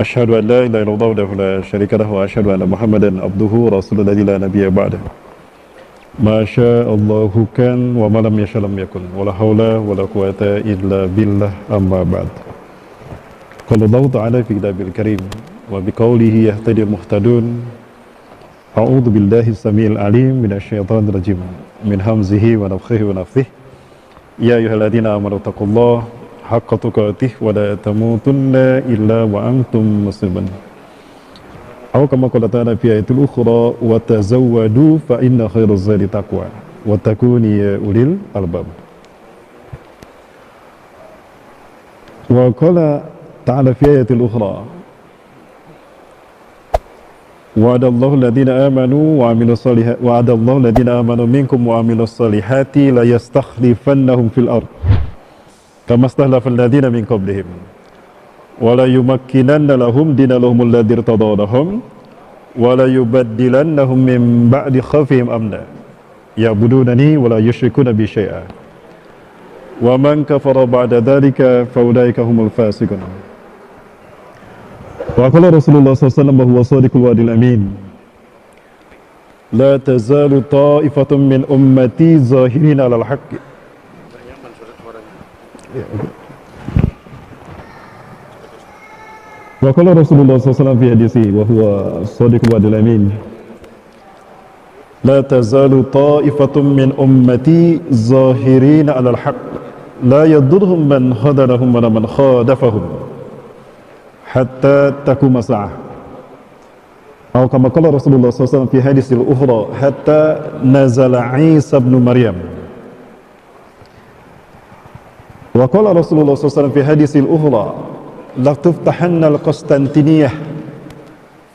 أشهد أن لا إله إلا الله وحده لا شريك له وأشهد أن محمدا عبده ورسوله الذي لا نبي بعده ما شاء الله كان وما لم يشاء لم يكن ولا حول ولا قوة إلا بالله أما بعد قال الله تعالى في كتابه الكريم وبقوله يهتدي المهتدون أعوذ بالله السميع العليم من الشيطان الرجيم من همزه ونفخه ونفثه يا أيها الذين آمنوا اتقوا الله حق تقاته ولا تموتن إلا وأنتم مسلمون أو كما قال تعالى في آية أخرى وتزودوا فإن خير الزاد تقوى واتقون يا أولي الألباب. وقال تعالى في آية أخرى وعد الله الذين آمنوا وعملوا الصالحات وعد الله الذين آمنوا منكم وعملوا الصالحات لا يستخلفنهم في الأرض كما استخلف الذين من قبلهم ولا يمكنن لهم دينهم الذي ارتضى لهم ولا يبدلنهم من بعد خوفهم أمنا يعبدونني ولا يشركون بي شيئا ومن كفر بعد ذلك فأولئك هم الفاسقون. وقال رسول الله صلى الله عليه وسلم وهو صادق الوعد الأمين لا تزال طائفة من أمتي ظاهرين على الحق. وقال رسول الله صلى الله عليه وسلم في حديثه وهو صادق الوعد الأمين لا تزال طائفة من أمتي ظاهرين على الحق لا يضرهم من خذلهم ولا من خالفهم حتى تقوم الساعة أو كما قال رسول الله صلى الله عليه وسلم في حديث الأخرى حتى نزل عيسى بن مريم. وقال رسول الله صلى الله عليه وسلم في حديث الأخرى لتفتحن القسطنطينية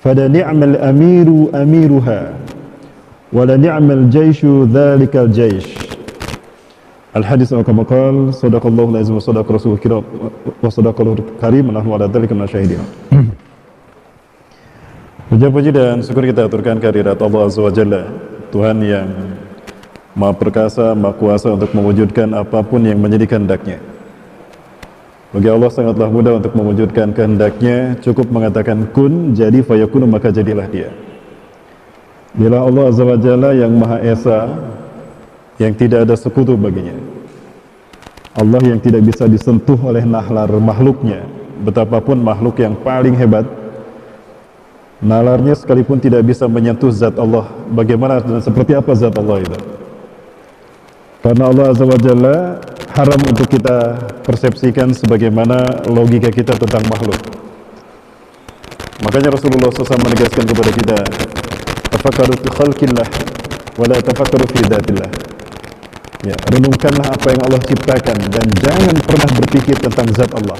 فلنعم الأمير أميرها ولنعم الجيش ذلك الجيش. الحديث كما قال صدق الله العظيم وصدق رسوله الكريم وصدق الله الكريم ونحن على ذلك من الشاهدين. Puji dan syukur kita aturkan kehadirat Allah Azza wa Jalla, Tuhan yang Maha Perkasa, Maha Kuasa untuk mewujudkan apapun yang menjadi kehendaknya. Bagi Allah sangatlah mudah untuk mewujudkan kehendaknya, cukup mengatakan kun, jadi fayakun, maka jadilah dia. Bila Allah Azza wa Jalla yang Maha Esa, yang tidak ada sekutu baginya, Allah yang tidak bisa disentuh oleh nalar makhluknya, betapapun makhluk yang paling hebat, nalarnya sekalipun tidak bisa menyentuh zat Allah. Bagaimana dan seperti apa zat Allah itu? Karena Allah Azza wa Jalla haram untuk kita persepsikan sebagaimana logika kita tentang makhluk. Makanya Rasulullah SAW menegaskan kepada kita, tafakkaru fi khalqillah wa la tafakkaru fi dzatillah. Ya, renungkanlah apa yang Allah ciptakan dan jangan pernah berpikir tentang zat Allah.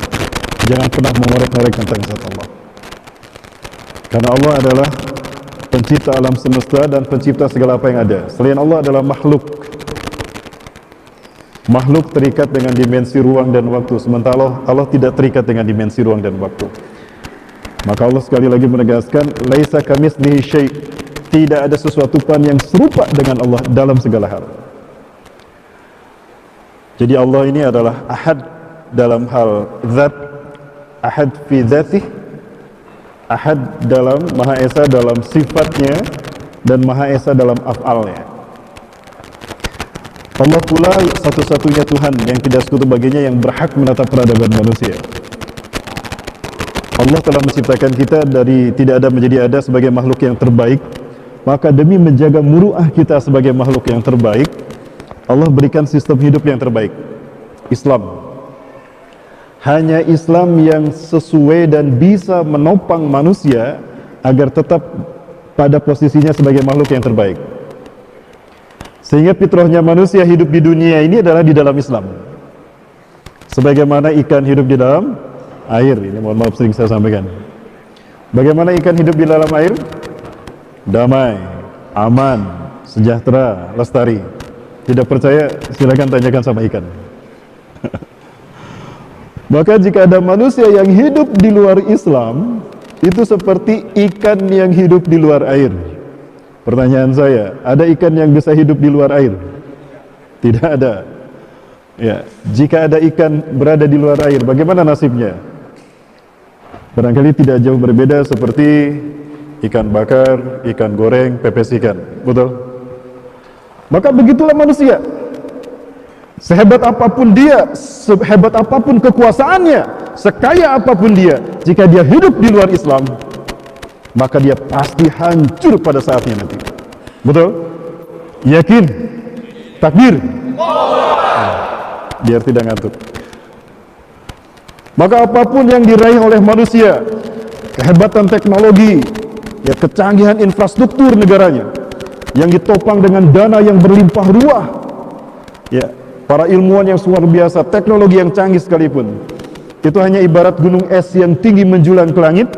Jangan pernah mengorek-ngorek tentang zat Allah. Karena Allah adalah pencipta alam semesta dan pencipta segala apa yang ada. Selain Allah adalah makhluk. Makhluk terikat dengan dimensi ruang dan waktu, sementara Allah tidak terikat dengan dimensi ruang dan waktu. Maka Allah sekali lagi menegaskan, laisa kamitslihi syai', tidak ada sesuatu pun yang serupa dengan Allah dalam segala hal. Jadi Allah ini adalah ahad dalam hal zat, ahad fi dzatih, ahad dalam Maha Esa dalam sifatnya, dan Maha Esa dalam af'alnya. Allah pula satu-satunya Tuhan yang tidak sekutu baginya yang berhak menatap peradaban manusia. Allah telah menciptakan kita dari tidak ada menjadi ada sebagai makhluk yang terbaik. Maka demi menjaga muruah kita sebagai makhluk yang terbaik, Allah berikan sistem hidup yang terbaik, Islam. Hanya Islam yang sesuai dan bisa menopang manusia agar tetap pada posisinya sebagai makhluk yang terbaik. Sehingga fitrahnya manusia hidup di dunia ini adalah di dalam Islam. Sebagaimana ikan hidup di dalam air. Ini mohon maaf sering saya sampaikan. Bagaimana ikan hidup di dalam air? Damai, aman, sejahtera, lestari. Tidak percaya silakan tanyakan sama ikan. Maka jika ada manusia yang hidup di luar Islam, itu seperti ikan yang hidup di luar air. Pertanyaan saya, ada ikan yang bisa hidup di luar air? Tidak ada. Ya, jika ada ikan berada di luar air, bagaimana nasibnya? Barangkali tidak jauh berbeda seperti ikan bakar, ikan goreng, pepes ikan. Betul? Maka begitulah manusia. Sehebat apapun dia, sehebat apapun kekuasaannya, sekaya apapun dia, jika dia hidup di luar Islam, maka dia pasti hancur pada saatnya nanti. Betul? Yakin? Takbir? Biar tidak ngantuk. Maka apapun yang diraih oleh manusia, kehebatan teknologi, ya, kecanggihan infrastruktur negaranya, yang ditopang dengan dana yang berlimpah ruah, ya, para ilmuwan yang luar biasa, teknologi yang canggih sekalipun, itu hanya ibarat gunung es yang tinggi menjulang ke langit,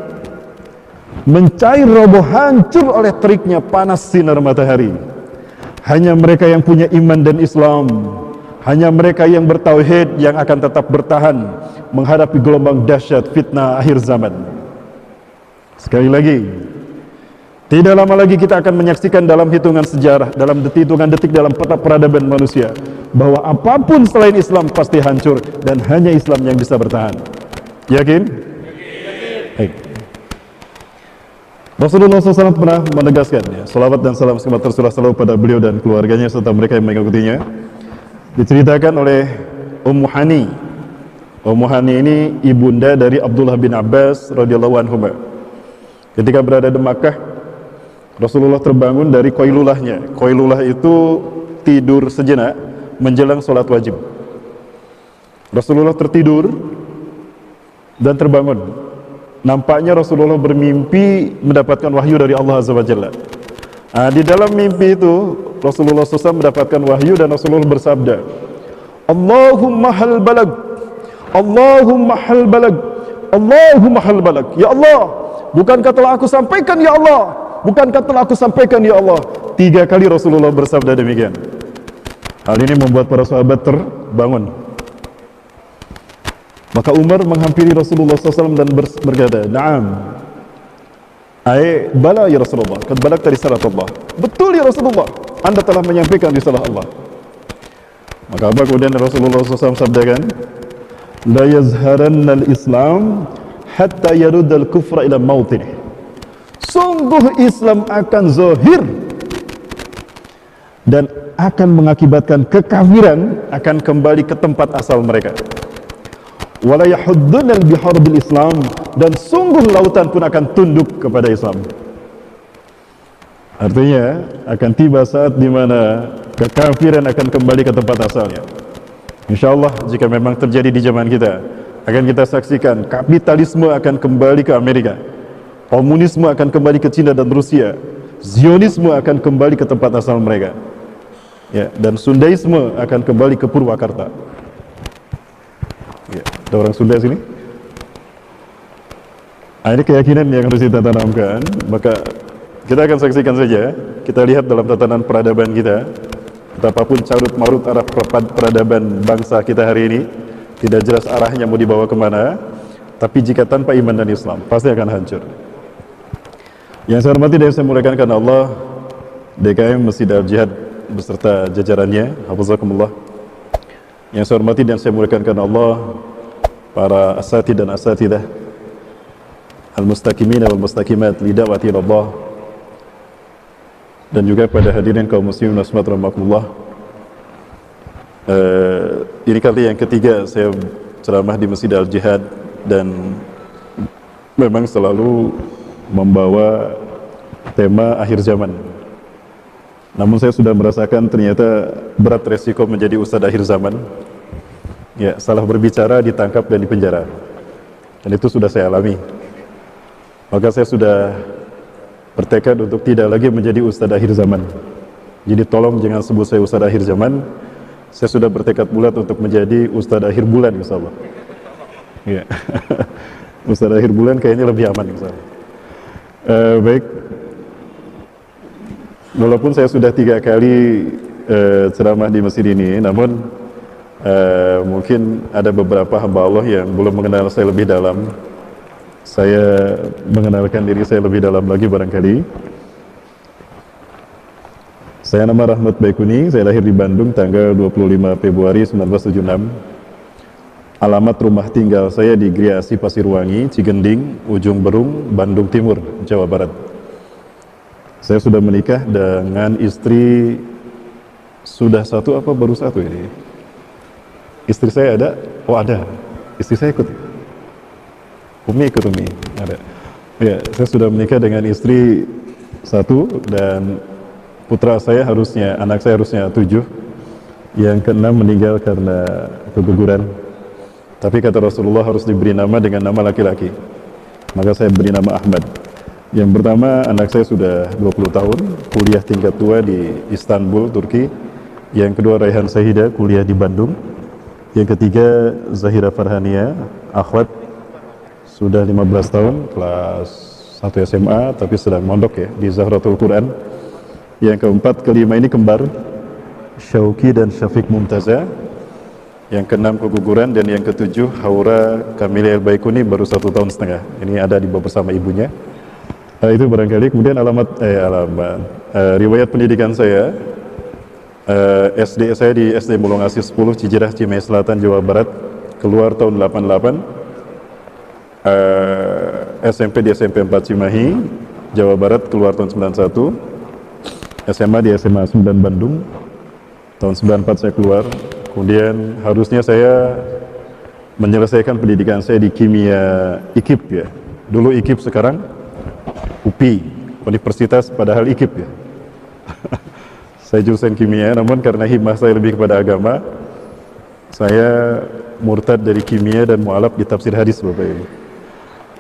mencair roboh hancur oleh teriknya panas sinar matahari. Hanya mereka yang punya iman dan Islam, hanya mereka yang bertauhid yang akan tetap bertahan menghadapi gelombang dahsyat fitnah akhir zaman. Sekali lagi, tidak lama lagi kita akan menyaksikan dalam hitungan sejarah, dalam hitungan detik dalam peta peradaban manusia, bahwa apapun selain Islam pasti hancur dan hanya Islam yang bisa bertahan. Yakin? Baik. Rasulullah SAW pernah menegaskan, ya, salawat dan salam semoga tercurah selalu pada beliau dan keluarganya serta mereka yang mengikutinya. Diceritakan oleh Ummu Hani. Ummu Hani ini ibunda dari Abdullah bin Abbas radhiyallahu anhu. Ketika berada di Makkah, Rasulullah terbangun dari qailulahnya. Qailulah itu tidur sejenak menjelang sholat wajib. Rasulullah tertidur dan terbangun. Nampaknya Rasulullah bermimpi mendapatkan wahyu dari Allah Azza wa Jalla. Di dalam mimpi itu Rasulullah SAW mendapatkan wahyu dan Rasulullah bersabda, Allahumma hal balag, Allahumma hal balag, Allahumma hal balag. Ya Allah, bukankah telah aku sampaikan ya Allah, bukankah telah aku sampaikan ya Allah. 3 kali Rasulullah bersabda demikian. Hal ini membuat para sahabat terbangun. Maka Umar menghampiri Rasulullah SAW dan berkata, Naam, bala ya Rasulullah, kad balagta risalatullah. Betul ya Rasulullah, Anda telah menyampaikan risalah Allah. Maka apa kemudian Rasulullah SAW sabdakan, La yazharanna al-Islam hatta yarudda al-kufra ila mautin. Sungguh Islam akan zahir dan akan mengakibatkan kekafiran akan kembali ke tempat asal mereka. Wala yahudduna al-bihar bil Islam, dan sungguh lautan pun akan tunduk kepada Islam. Artinya akan tiba saat di mana kekafiran akan kembali ke tempat asalnya. Insyaallah jika memang terjadi di zaman kita, akan kita saksikan kapitalisme akan kembali ke Amerika, komunisme akan kembali ke Cina dan Rusia, Zionisme akan kembali ke tempat asal mereka, ya, dan Sundaisme akan kembali ke Purwakarta. Ya, ada orang Sunda sini? Ini keyakinan yang harus kita tanamkan. Maka kita akan saksikan saja. Kita lihat dalam tatanan peradaban kita, betapapun carut marut arah peradaban bangsa kita hari ini, tidak jelas arahnya mau dibawa kemana. Tapi jika tanpa iman dan Islam, pasti akan hancur. Yang saya hormati dan saya muliakan karena Allah, DKM Masjid Al-Jihad beserta jajarannya, hafizakumullah. Yang saya hormati dan saya muliakan karena Allah, para asatid dan asatidah, al-mustaqimin wal mustaqimat li da'wati Allah, dan juga pada hadirin kaum muslimin rahimakumullah. Ini kali yang ketiga saya ceramah di Masjid Al-Jihad dan memang selalu membawa tema akhir zaman. Namun saya sudah merasakan ternyata berat resiko menjadi ustadz akhir zaman. Ya, salah berbicara, ditangkap dan dipenjara. Dan itu sudah saya alami. Maka saya sudah bertekad untuk tidak lagi menjadi ustadz akhir zaman. Jadi tolong jangan sebut saya ustadz akhir zaman. Saya sudah bertekad bulat untuk menjadi ustadz akhir bulan insyaallah. Ya. Ustadz akhir bulan kayaknya lebih aman insyaallah. Baik. Walaupun saya sudah 3 kali ceramah di masjid ini, namun mungkin ada beberapa hamba Allah yang belum mengenal saya lebih dalam. Saya mengenalkan diri saya lebih dalam lagi barangkali. Saya nama Rahmat Baikuni, saya lahir di Bandung tanggal 25 Februari 1976. Alamat rumah tinggal saya di Griasi Pasirwangi, Cigending, Ujung Berung, Bandung Timur, Jawa Barat. Saya sudah menikah dengan istri, sudah satu apa baru satu ini? Istri saya ada? Oh ada. Istri saya ikut. Umi ikut Umi. Ada. Ya, saya sudah menikah dengan istri satu dan putra saya harusnya, anak saya harusnya 7. Yang keenam meninggal karena keguguran. Tapi kata Rasulullah harus diberi nama dengan nama laki-laki. Maka saya beri nama Ahmad. Yang pertama, anak saya sudah 20 tahun, kuliah tingkat 2 di Istanbul, Turki. Yang kedua, Raihan Sahida, kuliah di Bandung. Yang ketiga, Zahira Farhania, akhwat, sudah 15 tahun, kelas 1 SMA, tapi sedang mondok ya, di Zahratul Quran. Yang keempat, kelima ini kembar, Syauki dan Syafiq Mumtaza. Yang keenam keguguran, dan yang ketujuh Haura Kamila El Baikuni, baru 1 tahun setengah. Ini ada di bawah bersama ibunya. Itu barangkali. Kemudian riwayat pendidikan saya, SD saya di SD Mulung Asih 10 Cijerah, Cimahi Selatan, Jawa Barat, keluar tahun 88. SMP di SMP 4 Cimahi, Jawa Barat, keluar tahun 91. SMA di SMA 9 Bandung, tahun 94 saya keluar. Kemudian harusnya saya menyelesaikan pendidikan saya di kimia IKIP ya. Dulu IKIP, sekarang UPI, Universitas padahal IKIP ya. Saya jurusan kimia, namun karena himmah saya lebih kepada agama, saya murtad dari kimia dan mu'alaf di tafsir hadis Bapak Ibu.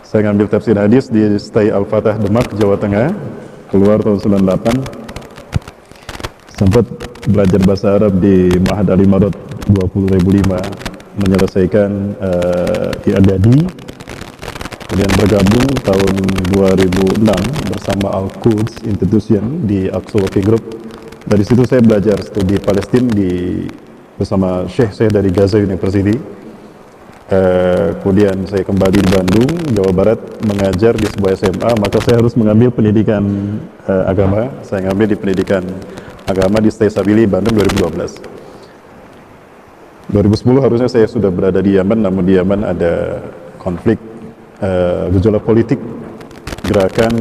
Saya ngambil tafsir hadis di Stai Al-Fatah Demak, Jawa Tengah, keluar tahun 98. Sempat belajar bahasa Arab di Ma'had Al-Imarat 20.005, menyelesaikan I'dadi. Kemudian bergabung tahun 2006 bersama Al-Quds Institution di Aqsa Working Group. Dari situ saya belajar studi Palestina bersama Syekh saya dari Gaza University. Kemudian saya kembali di Bandung, Jawa Barat, mengajar di sebuah SMA. Maka saya harus mengambil pendidikan agama. Saya ngambil di pendidikan agama di Stai Sabili, Bandung 2012. 2010 harusnya saya sudah berada di Yaman, namun di Yaman ada konflik, gejolak politik. Gerakan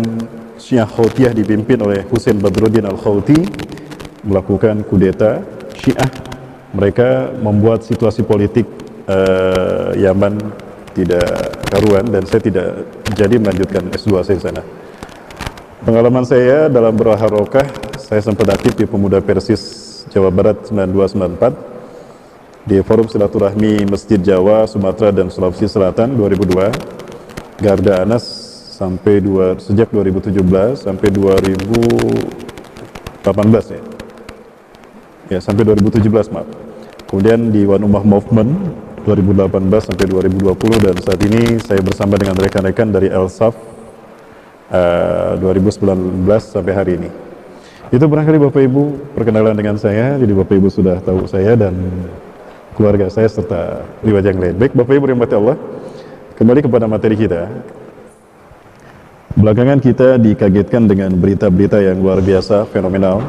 Syiah Khoutiyah dipimpin oleh Hussein Badruddin Al-Khouti melakukan kudeta Syiah. Mereka membuat situasi politik Yaman tidak karuan, dan saya tidak jadi melanjutkan S2 saya di sana. Pengalaman saya dalam berharokah, saya sempat aktif di Pemuda Persis Jawa Barat 92-94, di Forum Silaturahmi Masjid Jawa, Sumatera, dan Sulawesi Selatan 2002, Garda Anas sejak 2017 sampai 2018 ya. Ya, sampai 2017 maaf. Kemudian di One Ummah Movement 2018 sampai 2020, dan saat ini saya bersama dengan rekan-rekan dari El-Saf 2019 sampai hari ini. Itu barangkali Bapak Ibu perkenalan dengan saya. Jadi Bapak Ibu sudah tahu saya dan keluarga saya serta riwayat yang lain. Baik Bapak Ibu rahmati Allah, kembali kepada materi kita. Belakangan kita dikagetkan dengan berita-berita yang luar biasa, fenomenal.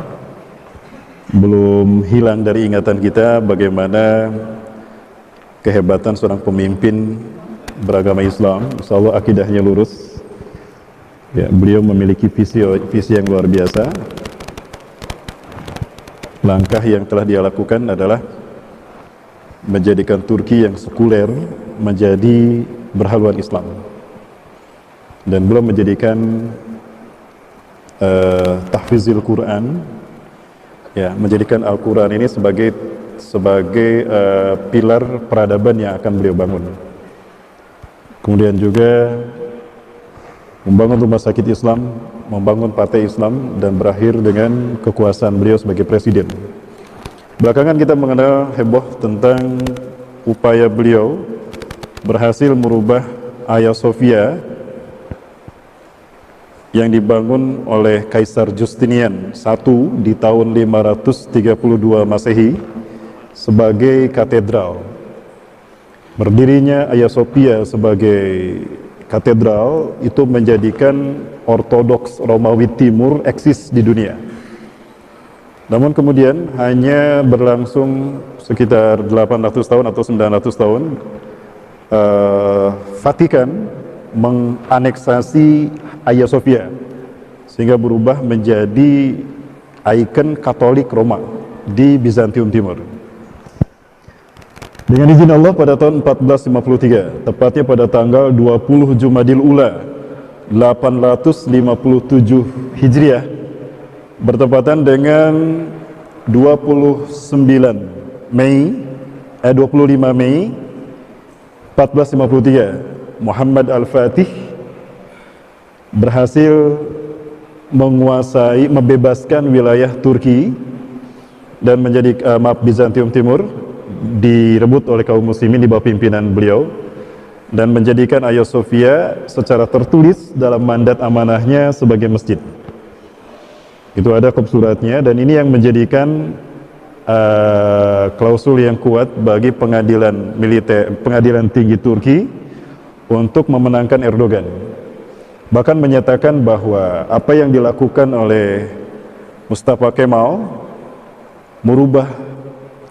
Belum hilang dari ingatan kita bagaimana kehebatan seorang pemimpin beragama Islam. Insya Allah akidahnya lurus ya, beliau memiliki visi yang luar biasa. Langkah yang telah dia lakukan adalah menjadikan Turki yang sekuler menjadi berhaluan Islam, dan belum menjadikan tahfizil Quran ya, menjadikan Al-Quran ini sebagai pilar peradaban yang akan beliau bangun. Kemudian juga membangun rumah sakit Islam, membangun partai Islam, dan berakhir dengan kekuasaan beliau sebagai presiden. Belakangan kita mengenal heboh tentang upaya beliau berhasil merubah Hagia Sophia yang dibangun oleh Kaisar Justinian I di tahun 532 Masehi sebagai katedral. Berdirinya Hagia Sophia sebagai katedral itu menjadikan Ortodoks Romawi Timur eksis di dunia. Namun kemudian hanya berlangsung sekitar 800 tahun atau 900 tahun, Vatikan menganeksasi Hagia Sophia sehingga berubah menjadi ikon Katolik Roma di Bizantium Timur. Dengan izin Allah pada tahun 1453, tepatnya pada tanggal 20 Jumadil Ula 857 Hijriah, bertepatan dengan 25 Mei 1453, Muhammad Al-Fatih berhasil membebaskan wilayah Turki dan menjadi Bizantium Timur direbut oleh kaum muslimin di bawah pimpinan beliau, dan menjadikan Hagia Sophia secara tertulis dalam mandat amanahnya sebagai masjid. Itu ada kop suratnya, dan ini yang menjadikan klausul yang kuat bagi pengadilan tinggi Turki untuk memenangkan Erdogan. Bahkan menyatakan bahwa apa yang dilakukan oleh Mustafa Kemal merubah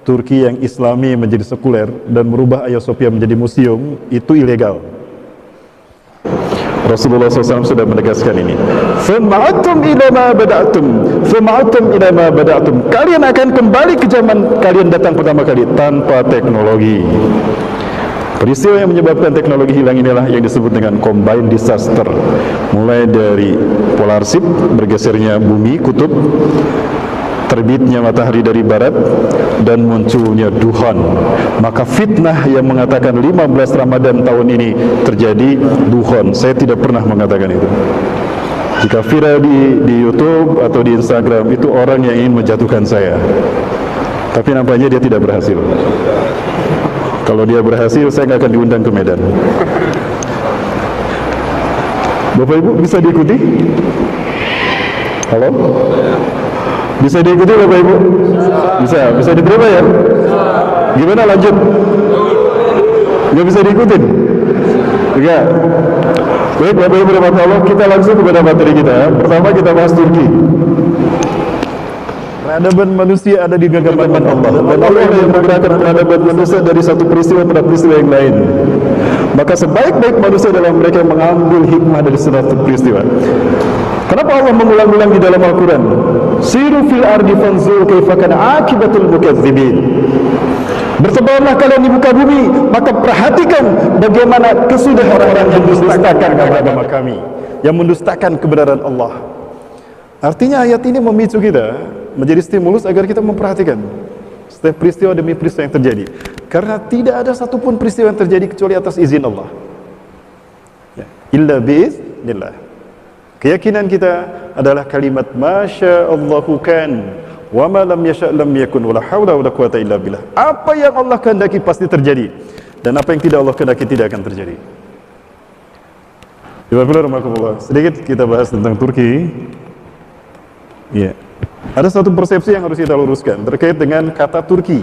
Turki yang Islami menjadi sekuler dan merubah Hagia Sophia menjadi museum itu ilegal. Rasulullah SAW sudah menegaskan ini. Thuma'atum ila ma bada'atum, thuma'atum ila ma bada'atum. Kalian akan kembali ke zaman kalian datang pertama kali tanpa teknologi. Peristiwa yang menyebabkan teknologi hilang inilah yang disebut dengan combined disaster. Mulai dari polar shift, bergesernya bumi kutub, terbitnya matahari dari barat, dan munculnya duhan. Maka fitnah yang mengatakan 15 Ramadan tahun ini terjadi duhan, saya tidak pernah mengatakan itu. Jika viral di YouTube atau di Instagram, itu orang yang ingin menjatuhkan saya. Tapi nampaknya dia tidak berhasil. Kalau dia berhasil, saya nggak akan diundang ke Medan. Bapak Ibu bisa diikuti? Halo? Bisa diikuti Bapak Ibu? Bisa diterima ya? Gimana lanjut? Nggak bisa diikutin? Enggak. Baik Bapak Ibu dan Allah, kita langsung kepada materi kita. Pertama kita bahas Turki. Peradaban manusia ada di genggaman Allah, dan Allah yang menggerakkan peradaban manusia dari satu peristiwa pada peristiwa yang lain. Maka sebaik-baik manusia dalam mereka mengambil hikmah dari suatu peristiwa. Kenapa Allah mengulang-ulang di dalam Al-Quran? Siru fil ardi fanzur kaifa kana akibatul mukadzibin. Bertebaranlah kalian di muka bumi, maka perhatikan bagaimana kesudah orang-orang yang mendustakan agama kami, yang mendustakan kebenaran Allah. Artinya ayat ini memicu kita menjadi stimulus agar kita memperhatikan setiap peristiwa demi peristiwa yang terjadi, karena tidak ada satupun peristiwa yang terjadi kecuali atas izin Allah. Illa biiznillah. Keyakinan kita adalah kalimat masya Allahu kan wa ma lam yasha lam yakun wala haula wala quwata illa billah. Apa yang Allah kehendaki pasti terjadi, dan apa yang tidak Allah kehendaki tidak akan terjadi. Sedikit kita bahas tentang Turki. Ya. Ada satu persepsi yang harus kita luruskan terkait dengan kata Turki.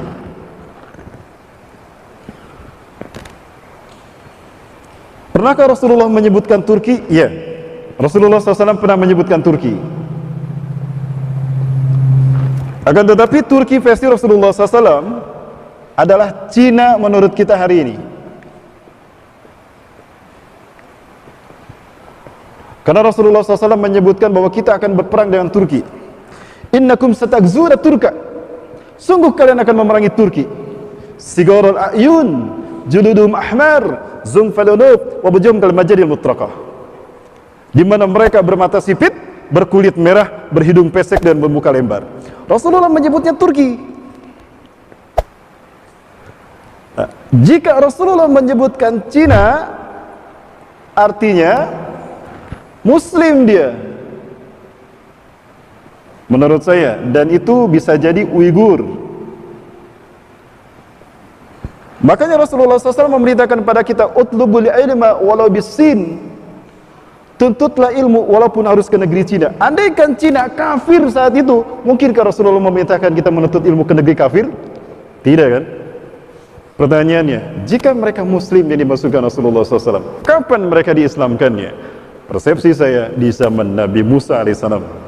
Pernahkah Rasulullah menyebutkan Turki? Ya, Rasulullah SAW pernah menyebutkan Turki. Akan tetapi Turki versi Rasulullah SAW adalah Cina menurut kita hari ini. Karena Rasulullah SAW menyebutkan bahwa kita akan berperang dengan Turki. Innakum satagzura Turka. Sungguh kalian akan memerangi Turki. Sigarul a'yun, juludum ahmar, zumfalunub, wabujum kalmajadil mutraqah. Di mana mereka bermata sipit, berkulit merah, berhidung pesek dan bermuka lembar. Rasulullah menyebutnya Turki. Nah, jika Rasulullah menyebutkan Cina, artinya Muslim dia. Menurut saya, dan itu bisa jadi Uighur. Makanya Rasulullah SAW memberitakan kepada kita, utlubul ilma walau bisin. Tuntutlah ilmu walaupun harus ke negeri Cina. Andaikan Cina kafir saat itu, mungkinkah Rasulullah memerintahkan kita menuntut ilmu ke negeri kafir? Tidak kan? Pertanyaannya, jika mereka Muslim yang dimasukkan Rasulullah SAW, kapan mereka diislamkannya? Persepsi saya di zaman Nabi Musa alaihissalam.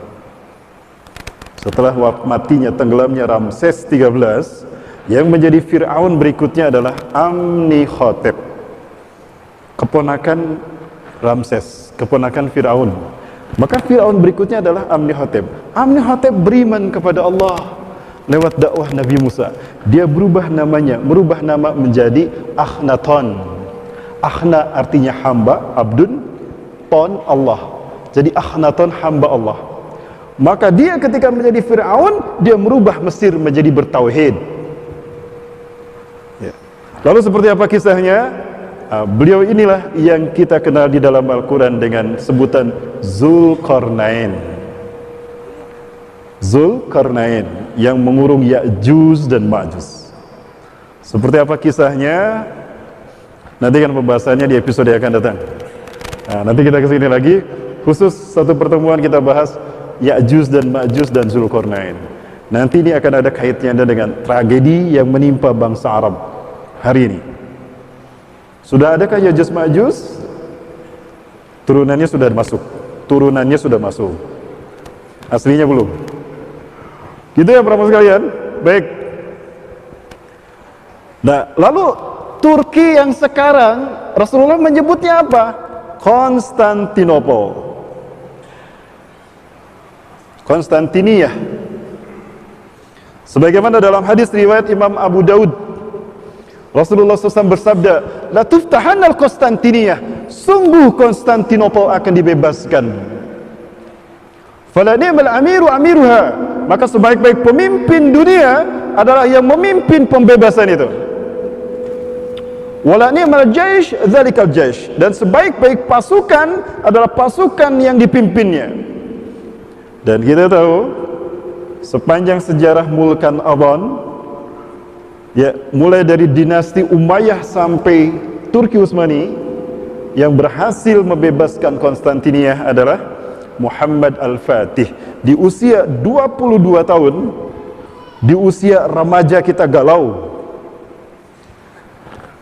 Setelah matinya, tenggelamnya Ramses 13, yang menjadi Fir'aun berikutnya adalah Amnikhotep. keponakan Ramses, keponakan Firaun. Maka Firaun berikutnya adalah Amenhotep. Amenhotep beriman kepada Allah lewat dakwah Nabi Musa. Dia merubah nama menjadi Akhenaton. Akhna artinya hamba, abdun, ton Allah. Jadi Akhenaton, hamba Allah. Maka dia ketika menjadi Firaun, dia merubah Mesir menjadi bertauhid. Ya. Lalu seperti apa kisahnya? Beliau inilah yang kita kenal di dalam Al-Quran dengan sebutan Zulkarnain. Zulkarnain yang mengurung Ya'juj dan Ma'juj. Seperti apa kisahnya? Nanti kan pembahasannya di episode yang akan datang. Nanti kita kesini lagi. Khusus satu pertemuan kita bahas Ya'juj dan Ma'juj dan Zulkarnain. Nanti ini akan ada kaitannya dengan tragedi yang menimpa bangsa Arab hari ini. Sudah adakah Ya'juj Ma'juj? Turunannya sudah masuk. Aslinya belum. Gitu ya para sekalian. Baik. Nah, lalu Turki yang sekarang Rasulullah menyebutnya apa? Konstantinopel. Konstantiniyah. Sebagaimana dalam hadis riwayat Imam Abu Daud, Rasulullah SAW bersabda, la tuftahannal Konstantiniyah, sungguh Konstantinopel akan dibebaskan. Fala ni'mal amiru amiruha, maka sebaik-baik pemimpin dunia adalah yang memimpin pembebasan itu. Wala ni'mal jaish dzalikal jaish, dan sebaik-baik pasukan adalah pasukan yang dipimpinnya. Dan kita tahu sepanjang sejarah Mulkan Adhan, ya, mulai dari dinasti Umayyah sampai Turki Utsmani, yang berhasil membebaskan Konstantiniyah adalah Muhammad Al-Fatih. Di usia 22 tahun, di usia remaja kita galau.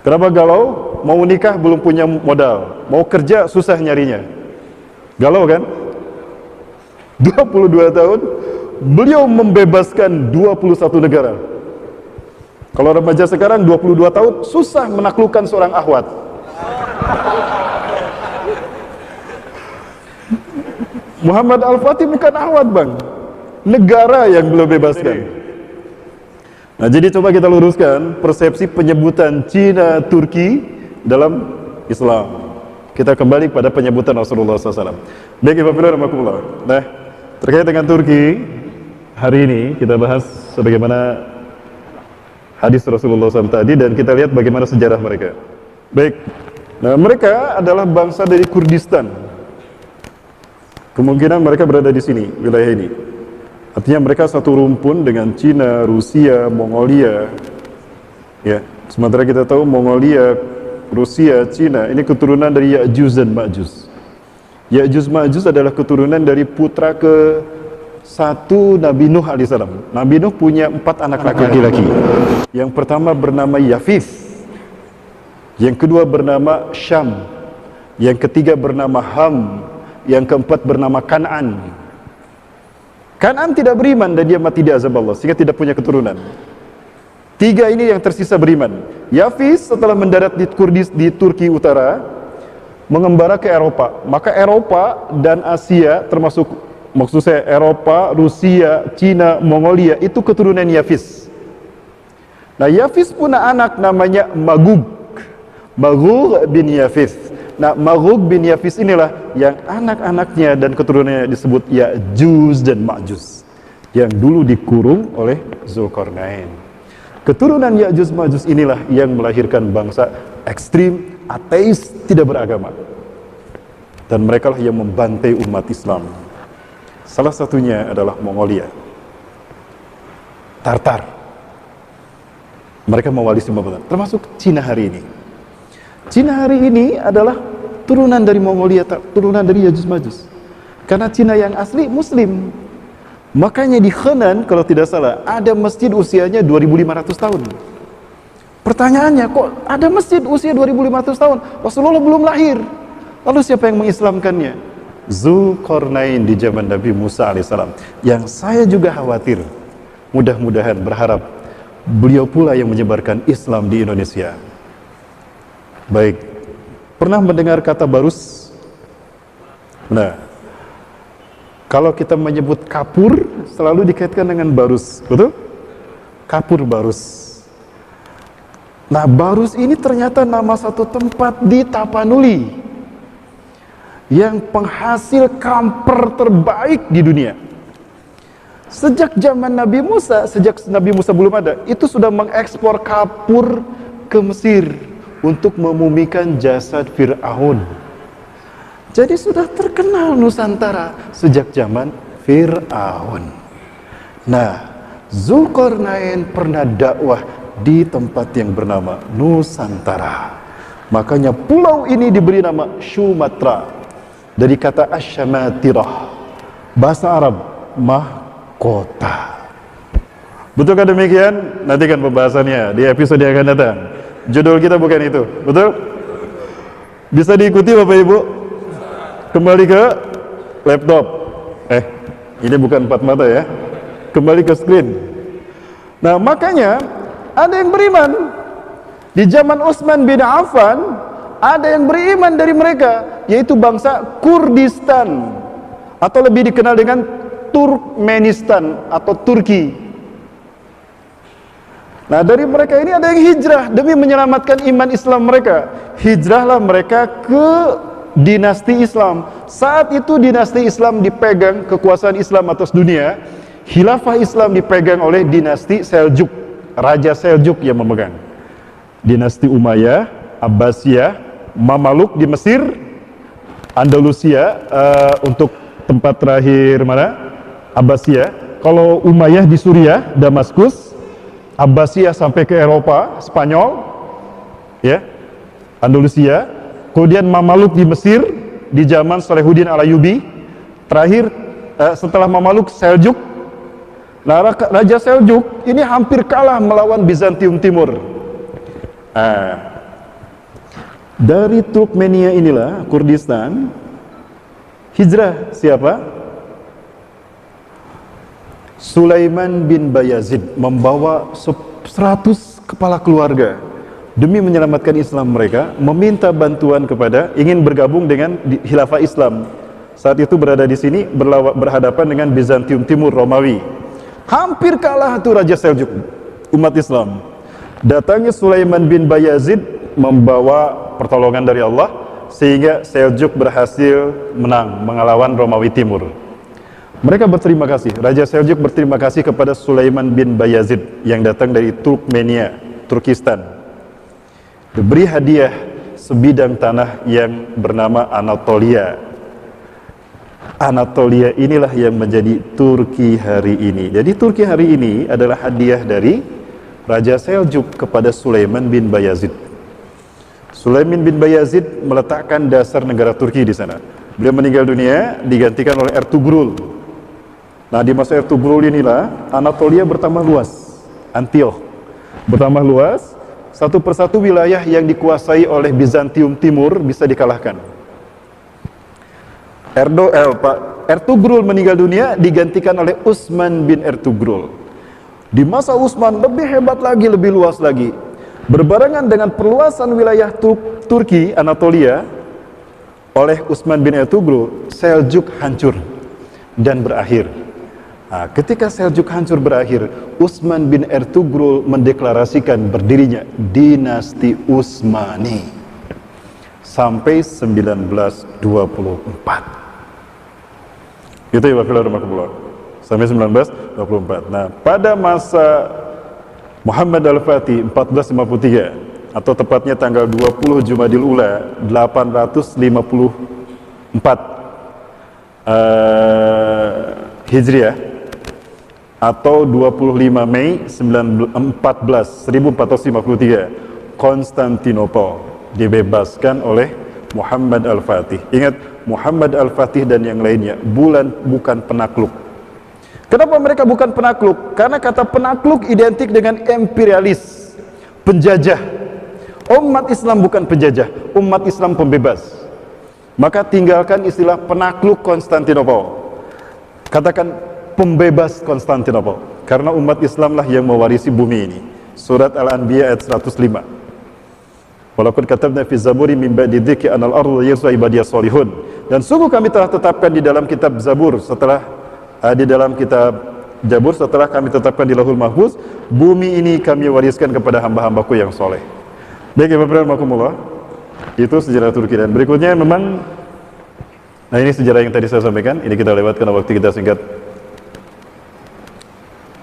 Kenapa galau? Mau nikah belum punya modal, mau kerja susah nyarinya. Galau kan? 22 tahun, beliau membebaskan 21 negara. Kalau remaja sekarang 22 tahun susah menaklukkan seorang ahwat. Muhammad Al-Fatih bukan ahwat, Bang. Negara yang beliau bebaskan. Nah, jadi coba kita luruskan persepsi penyebutan Cina, Turki dalam Islam. Kita kembali pada penyebutan Rasulullah SAW. Baik, Ibu Filar, nah, terkait dengan Turki, hari ini kita bahas sebagaimana hadis Rasulullah SAW tadi, dan kita lihat bagaimana sejarah mereka. Baik, nah mereka adalah bangsa dari Kurdistan. Kemungkinan mereka berada di sini, wilayah ini. Artinya mereka satu rumpun dengan Cina, Rusia, Mongolia. Ya, sementara kita tahu Mongolia, Rusia, Cina ini keturunan dari Ya'juj dan Ma'juj. Ya'juj Ma'juj adalah keturunan dari putra ke satu Nabi Nuh alaihissalam. Nabi Nuh punya 4 anak laki-laki. Yang pertama bernama Yafith, yang kedua bernama Syam, yang ketiga bernama Ham, yang keempat bernama Kan'an. Kan'an tidak beriman dan dia mati di azab Allah sehingga tidak punya keturunan. 3 ini yang tersisa beriman. Yafith setelah mendarat di Turki Utara mengembara ke Eropa. Maka Eropa dan Asia, termasuk maksud saya Eropa, Rusia, Cina, Mongolia, itu keturunan Yafith. Nah, Yafith punya anak namanya Magug bin Yafith. Nah, Magug bin Yafith inilah yang anak-anaknya dan keturunannya disebut Ya'juj dan Ma'juj, yang dulu dikurung oleh Zulkarnain. Keturunan Ya'juj Ma'juj inilah yang melahirkan bangsa ekstrim, ateis, tidak beragama. Dan mereka lah yang membantai umat Islam. Salah satunya adalah Mongolia, Tartar. Mereka mewarisi pembangunan, termasuk Cina hari ini. Cina hari ini adalah turunan dari Mongolia, turunan dari Ya'juj Ma'juj. Karena Cina yang asli Muslim. Makanya di Henan, kalau tidak salah, ada masjid usianya 2500 tahun. Pertanyaannya, kok ada masjid usia 2500 tahun? Rasulullah belum lahir. Lalu siapa yang mengislamkannya? Zulkarnain di zaman Nabi Musa alaihissalam. Yang saya juga khawatir, mudah-mudahan berharap beliau pula yang menyebarkan Islam di Indonesia. Baik, Pernah mendengar kata barus? Nah, kalau kita menyebut kapur, selalu dikaitkan dengan barus, betul? Kapur barus. Nah, barus ini ternyata nama satu tempat di Tapanuli yang penghasil kamper terbaik di dunia. Sejak zaman Nabi Musa, sejak Nabi Musa belum ada, itu sudah mengekspor kapur ke Mesir untuk memumikan jasad Fir'aun. Jadi sudah terkenal Nusantara sejak zaman Fir'aun. Nah, Zulkarnain pernah dakwah di tempat yang bernama Nusantara. Makanya pulau ini diberi nama Sumatra dari kata Asyamatirah, bahasa Arab mahkota. Betulkah demikian? Nantikan pembahasannya di episode yang akan datang. Judul kita bukan itu, betul? Bisa diikuti Bapak Ibu? Kembali ke laptop. Ini bukan empat mata ya. Kembali ke screen. Nah, makanya ada yang beriman. Di zaman Utsman bin Affan, ada yang beriman dari mereka, yaitu bangsa Kurdistan, atau lebih dikenal dengan Turkmenistan atau Turki. Nah, dari mereka ini ada yang hijrah demi menyelamatkan iman Islam mereka. Hijrahlah mereka ke dinasti Islam. Saat itu dinasti Islam dipegang, kekuasaan Islam atas dunia, khilafah Islam dipegang oleh dinasti Seljuk, Raja Seljuk yang memegang. Dinasti Umayyah, Abbasiyah, Mamaluk di Mesir, Andalusia untuk tempat terakhir mana? Abbasiyah. Kalau Umayyah di Suriah, Damaskus. Abbasiyah sampai ke Eropa, Spanyol, ya, Andalusia. Kemudian Mamaluk di Mesir di zaman Salahuddin Al-Ayyubi. Terakhir setelah Mamaluk, Seljuk. Nah, Raja Seljuk ini hampir kalah melawan Bizantium Timur. Dari Turkmenia inilah, Kurdistan, hijrah siapa? Sulaiman bin Bayazid membawa 100 kepala keluarga demi menyelamatkan Islam mereka, meminta bantuan kepada, ingin bergabung dengan khilafah Islam. Saat itu berada di sini, berhadapan dengan Bizantium Timur, Romawi. Hampir kalah itu Raja Seljuk, umat Islam. Datangnya Sulaiman bin Bayazid membawa pertolongan dari Allah, sehingga Seljuk berhasil menang, mengalawan Romawi Timur. Mereka berterima kasih, Raja Seljuk berterima kasih kepada Sulaiman bin Bayazid yang datang dari Turkmenia, Turkistan. Diberi hadiah sebidang tanah yang bernama Anatolia. Anatolia inilah yang menjadi Turki hari ini. Jadi Turki hari ini adalah hadiah dari Raja Seljuk kepada Sulaiman bin Bayazid. Sulaiman bin Bayazid meletakkan dasar negara Turki di sana. Beliau meninggal dunia, digantikan oleh Ertugrul. Nah, di masa Ertugrul inilah Anatolia bertambah luas. Antioch bertambah luas. Satu persatu wilayah yang dikuasai oleh Bizantium Timur bisa dikalahkan. Ertugrul meninggal dunia, digantikan oleh Utsman bin Ertugrul. Di masa Utsman lebih hebat lagi, lebih luas lagi. Berbarengan dengan perluasan wilayah Turki, Anatolia, oleh Utsman bin Ertugrul, Seljuk hancur dan berakhir. Nah, ketika Seljuk hancur berakhir, Utsman bin Ertugrul mendeklarasikan berdirinya dinasti Utsmani sampai 1924. Itu ya Bapak Rahmatullah, sampai 1924. Nah, pada masa Muhammad Al-Fatih 1453, atau tepatnya tanggal 20 Jumadil Ula 854 Hijriah, atau 25 Mei 1453, Konstantinopel dibebaskan oleh Muhammad Al-Fatih. Ingat, Muhammad Al-Fatih dan yang lainnya bukan penakluk. Kenapa mereka bukan penakluk? Karena kata penakluk identik dengan imperialis, penjajah. Umat Islam bukan penjajah, umat Islam pembebas. Maka tinggalkan istilah penakluk Konstantinopel, katakan pembebas Konstantinopel, karena umat Islamlah yang mewarisi bumi ini. Surat Al-Anbiya ayat 105. Walaqad katabna fi zaburi min ba'di dzikri anal ardu yarsu ibadiyas solihun. Dan sungguh kami telah tetapkan di dalam kitab Zabur setelah setelah kami tetapkan di Lauhul Mahfuz, bumi ini kami wariskan kepada hamba-hambaku yang soleh. Baik, Ibu Rahmatullah, itu sejarah Turki. Dan berikutnya memang, nah ini sejarah yang tadi saya sampaikan, ini kita lewatkan waktu kita singkat.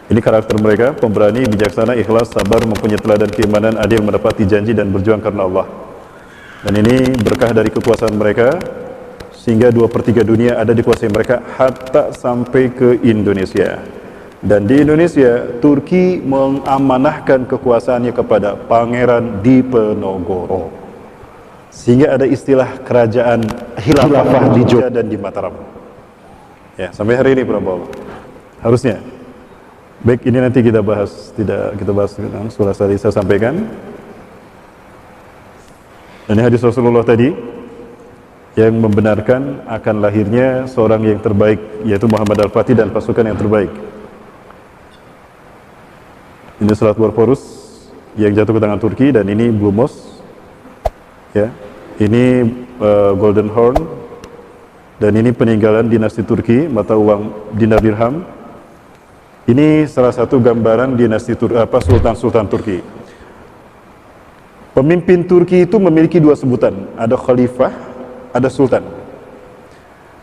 Ini karakter mereka, pemberani, bijaksana, ikhlas, sabar, mempunyai teladan keimanan, adil, menepati janji dan berjuang karena Allah. Dan ini berkah dari kekuasaan mereka, sehingga 2/3 dunia ada dikuasai mereka, hatta sampai ke Indonesia. Dan di Indonesia, Turki mengamanahkan kekuasaannya kepada Pangeran Diponegoro, sehingga ada istilah kerajaan khilafah di Jogja dan di Mataram. Ya, sampai hari ini Prabowo. Harusnya. Baik, ini nanti kita bahas, sudah tadi saya sampaikan. Ini hadis Rasulullah tadi yang membenarkan akan lahirnya seorang yang terbaik, yaitu Muhammad Al-Fatih dan pasukan yang terbaik. Ini Surat Warporus yang jatuh ke tangan Turki, dan ini Blue Mosque, ya. Ini Golden Horn, dan ini peninggalan dinasti Turki, mata uang dinar dirham. Ini salah satu gambaran dinasti Sultan-Sultan Turki. Pemimpin Turki itu memiliki dua sebutan, ada khalifah, ada sultan.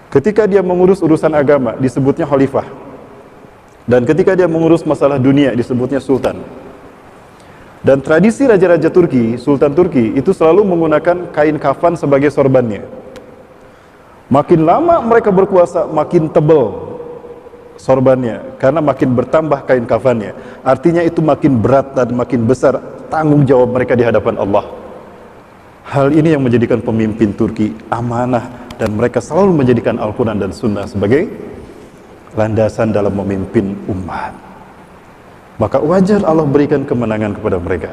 Ketika dia mengurus urusan agama disebutnya khalifah, dan ketika dia mengurus masalah dunia disebutnya sultan. Dan tradisi raja-raja Turki, Sultan Turki itu selalu menggunakan kain kafan sebagai sorbannya. Makin lama mereka berkuasa, makin tebal sorbannya, karena makin bertambah kain kafannya. Artinya itu makin berat dan makin besar tanggung jawab mereka di hadapan Allah. Hal ini yang menjadikan pemimpin Turki amanah, dan mereka selalu menjadikan Al-Quran dan Sunnah sebagai landasan dalam memimpin umat. Maka wajar Allah berikan kemenangan kepada mereka.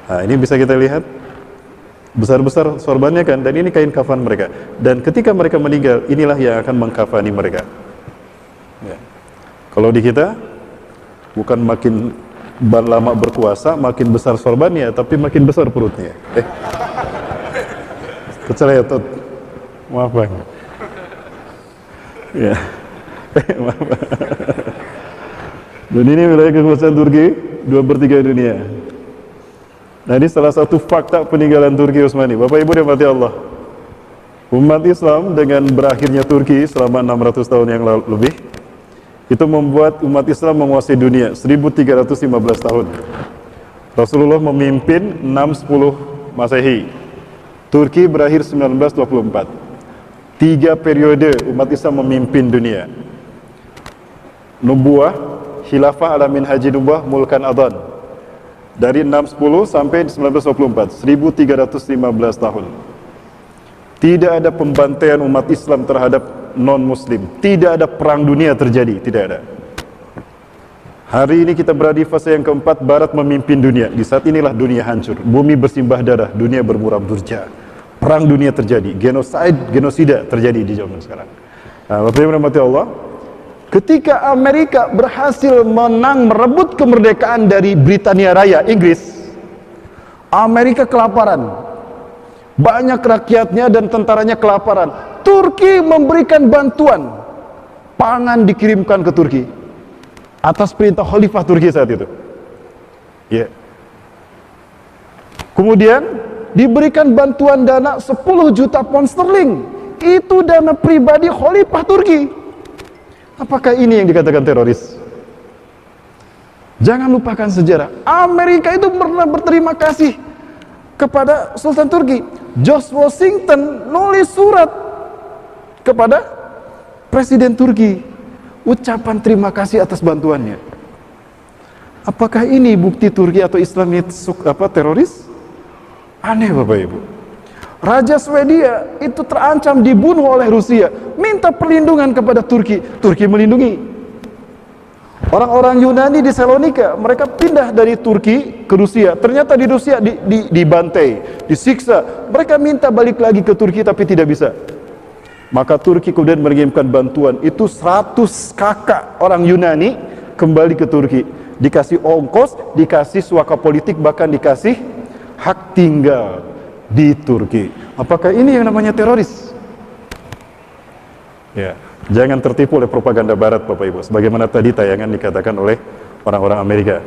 Nah, ini bisa kita lihat besar-besar sorbannya kan, dan ini kain kafan mereka. Dan ketika mereka meninggal, inilah yang akan mengkafani mereka. Ya. Kalau di kita, bukan makin lama berkuasa makin besar sorbannya, tapi makin besar perutnya. Keceletot, maaf bang. Ya, maaf. Dan ini wilayah kekuasaan Turki 2/3 dunia. Nah, ini salah satu fakta peninggalan Turki Utsmani. Bapak Ibu dirahmati Allah, umat Islam dengan berakhirnya Turki selama 600 tahun yang lebih, itu membuat umat Islam menguasai dunia 1315 tahun. Rasulullah memimpin 610 Masehi. Turki berakhir 1924. 3 periode umat Islam memimpin dunia. Nubuah, khilafah ala minhaji nubuah, mulkan adhan. Dari 610 sampai 1924, 1315 tahun. Tidak ada pembantaian umat Islam terhadap non-muslim, tidak ada perang dunia terjadi, tidak ada. Hari ini kita berada di fase yang keempat, barat memimpin dunia. Di saat inilah dunia hancur, bumi bersimbah darah, dunia bermuram durja, perang dunia terjadi, genosida terjadi di zaman sekarang. Nah, Bapak Ibu rahmati Allah, ketika Amerika berhasil merebut kemerdekaan dari Britania Raya, Inggris, Amerika kelaparan, banyak rakyatnya dan tentaranya kelaparan. Turki memberikan bantuan, pangan dikirimkan ke Turki atas perintah Khalifah Turki saat itu. Ya. Kemudian diberikan bantuan dana 10 juta pound sterling. Itu dana pribadi Khalifah Turki. Apakah ini yang dikatakan teroris? Jangan lupakan sejarah. Amerika itu pernah berterima kasih kepada Sultan Turki. George Washington nulis surat kepada Presiden Turki, ucapan terima kasih atas bantuannya. Apakah ini bukti Turki atau Islam ini teroris? Aneh Bapak Ibu. Raja Swedia itu terancam dibunuh oleh Rusia, minta perlindungan kepada Turki, Turki melindungi. Orang-orang Yunani di Salonika, mereka pindah dari Turki ke Rusia, ternyata di Rusia dibantai, disiksa. Mereka minta balik lagi ke Turki tapi tidak bisa. Maka Turki kemudian mengirimkan bantuan, itu 100 kakak orang Yunani kembali ke Turki, dikasih ongkos, dikasih suaka politik, bahkan dikasih hak tinggal. di Turki. Apakah ini yang namanya teroris? Ya, jangan tertipu oleh propaganda Barat, Bapak Ibu. Sebagaimana tadi tayangan dikatakan oleh orang-orang Amerika.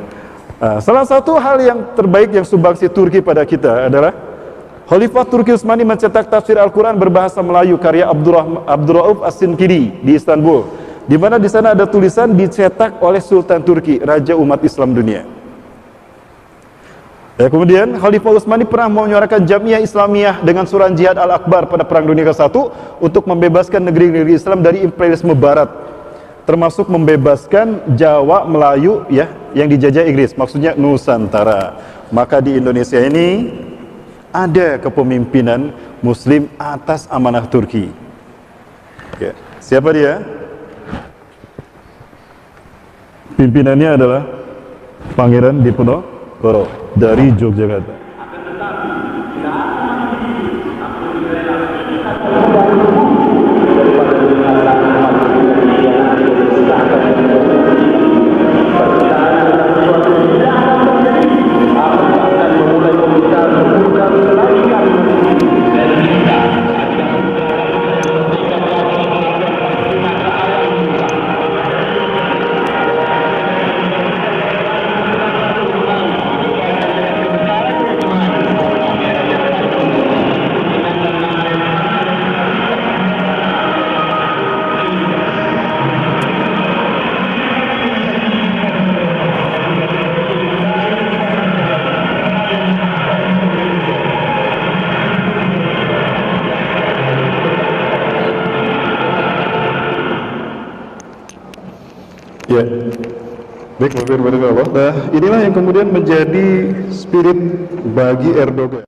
Salah satu hal yang terbaik yang sumbangsi Turki pada kita adalah Khalifah Turki Utsmani mencetak tafsir Al-Quran berbahasa Melayu karya Abdurrauf As-Sinkiri di Istanbul, di mana di sana ada tulisan dicetak oleh Sultan Turki, Raja umat Islam dunia. Ya, kemudian Khalifah Utsmani pernah menyuarakan Jamiah Islamiyah dengan surat Jihad Al-Akbar pada Perang Dunia ke-1 untuk membebaskan negeri-negeri Islam dari imperialisme Barat, termasuk membebaskan Jawa, Melayu ya yang dijajah Inggris, maksudnya Nusantara. Maka di Indonesia ini ada kepemimpinan Muslim atas amanah Turki. Ya. Siapa dia? Pimpinannya adalah Pangeran Diponegoro dari Yogyakarta. Ya, baik, nah, inilah yang kemudian menjadi spirit bagi Erdogan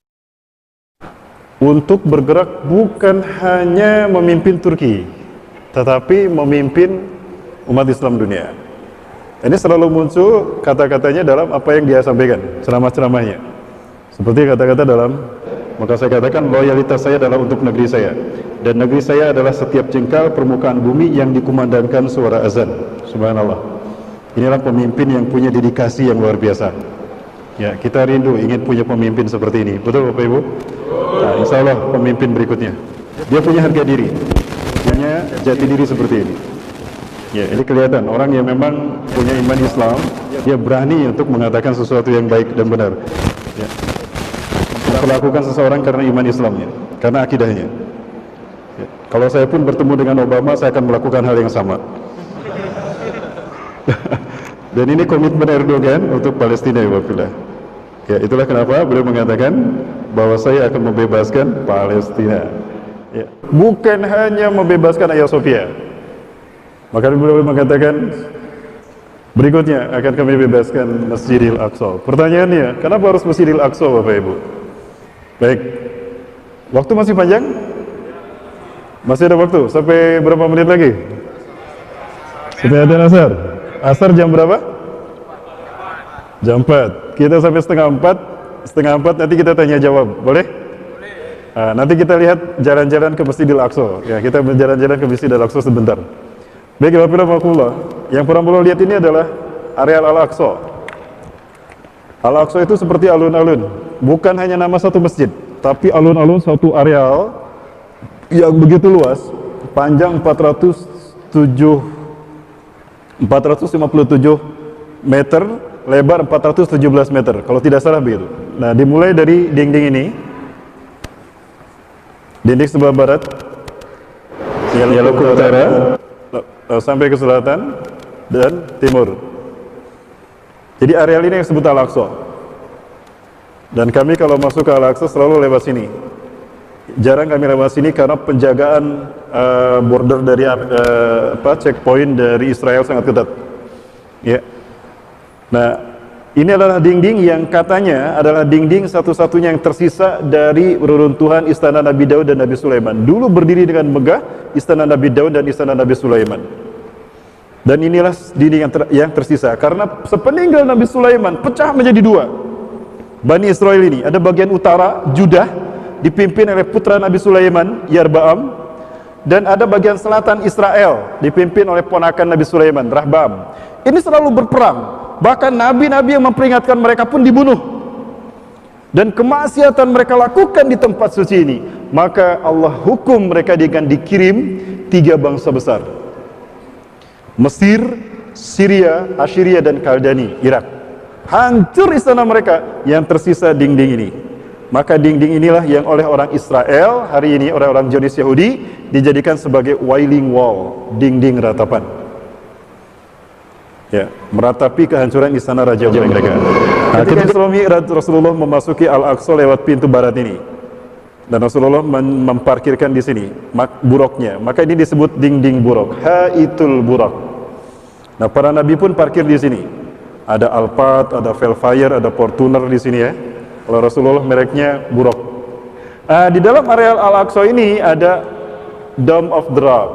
untuk bergerak bukan hanya memimpin Turki, tetapi memimpin umat Islam dunia. Ini selalu muncul kata-katanya dalam apa yang dia sampaikan, ceramah-ceramahnya. Seperti kata-kata dalam, maka saya katakan loyalitas saya adalah untuk negeri saya, dan negeri saya adalah setiap jengkal permukaan bumi yang dikumandangkan suara azan. Subhanallah. Inilah pemimpin yang punya dedikasi yang luar biasa. Ya, kita rindu ingin punya pemimpin seperti ini. Betul Bapak Ibu? Nah, insya Allah pemimpin berikutnya, dia punya harga diri, punya jati diri seperti ini. Ya, ini kelihatan orang yang memang punya iman Islam, dia berani untuk mengatakan sesuatu yang baik dan benar. Ya. Memperlakukan seseorang karena iman Islamnya, karena akidahnya. Ya. Kalau saya pun bertemu dengan Obama, saya akan melakukan hal yang sama. Dan ini komitmen Erdogan untuk Palestina, ya Bapak. Ya, itulah kenapa beliau mengatakan bahwa saya akan membebaskan Palestina. Ya. Bukan hanya membebaskan Hagia Sophia. Maka beliau mengatakan berikutnya akan kami bebaskan Masjidil Aqsa. Pertanyaannya, kenapa harus Masjidil Aqsa, Bapak Ibu? Baik, waktu masih panjang? Masih ada waktu, sampai berapa menit lagi? Sampai ada asar. Asar jam berapa? Jam 4. Kita sampai setengah 4 nanti kita tanya jawab, boleh? Nanti kita lihat jalan-jalan ke Masjidil Aqsa. Ya, kita berjalan-jalan ke Masjidil Aqsa sebentar. Baik, Bapak-Bapak, yang kurang perlu lihat ini adalah areal Al-Aqsa. Al-Aqsa itu seperti alun-alun, bukan hanya nama satu masjid, tapi alun-alun suatu areal yang begitu luas, panjang 457 meter, lebar 417 meter, kalau tidak salah begitu. Nah, dimulai dari dinding ini, dinding sebelah barat, yang ke utara, sampai ke selatan dan timur. Jadi areal ini yang disebut Al-Aqsa. Dan kami kalau masuk ke Al-Aqsa selalu lewat sini. Jarang kami lewat sini karena penjagaan border dari checkpoint dari Israel sangat ketat. Ya. Nah, ini adalah dinding yang katanya adalah dinding satu-satunya yang tersisa dari reruntuhan istana Nabi Daud dan Nabi Sulaiman. Dulu berdiri dengan megah istana Nabi Daud dan istana Nabi Sulaiman. Dan inilah dinding yang tersisa karena sepeninggal Nabi Sulaiman pecah menjadi dua. Bani Israel ini ada bagian utara Judah dipimpin oleh putra Nabi Sulaiman, Yarbaam, dan ada bagian selatan Israel dipimpin oleh ponakan Nabi Sulaiman, Rahbaam. Ini selalu berperang. Bahkan nabi-nabi yang memperingatkan mereka pun dibunuh. dan kemaksiatan mereka lakukan di tempat suci ini, maka Allah hukum mereka dengan dikirim 3 bangsa besar: Mesir, Syria, Assyria, dan Kaldani, Irak. Hancur istana mereka, yang tersisa dinding ini. Maka dinding inilah yang oleh orang Israel hari ini, oleh orang Zionis Yahudi, dijadikan sebagai Wailing Wall, dinding ratapan. Ya, meratapi kehancuran istana raja mereka. Nah, ketika Rasulullah memasuki Al-Aqsa lewat pintu barat ini, dan Rasulullah memparkirkan di sini buruknya, maka ini disebut dinding buruk, Haitul Buraq. Nah, para nabi pun parkir di sini. Ada Alphard, ada Velfire, ada Fortuner di sini ya. Kalau Rasulullah mereknya Buraq. Di dalam areal Al-Aqsa ini ada Dome of the Rock.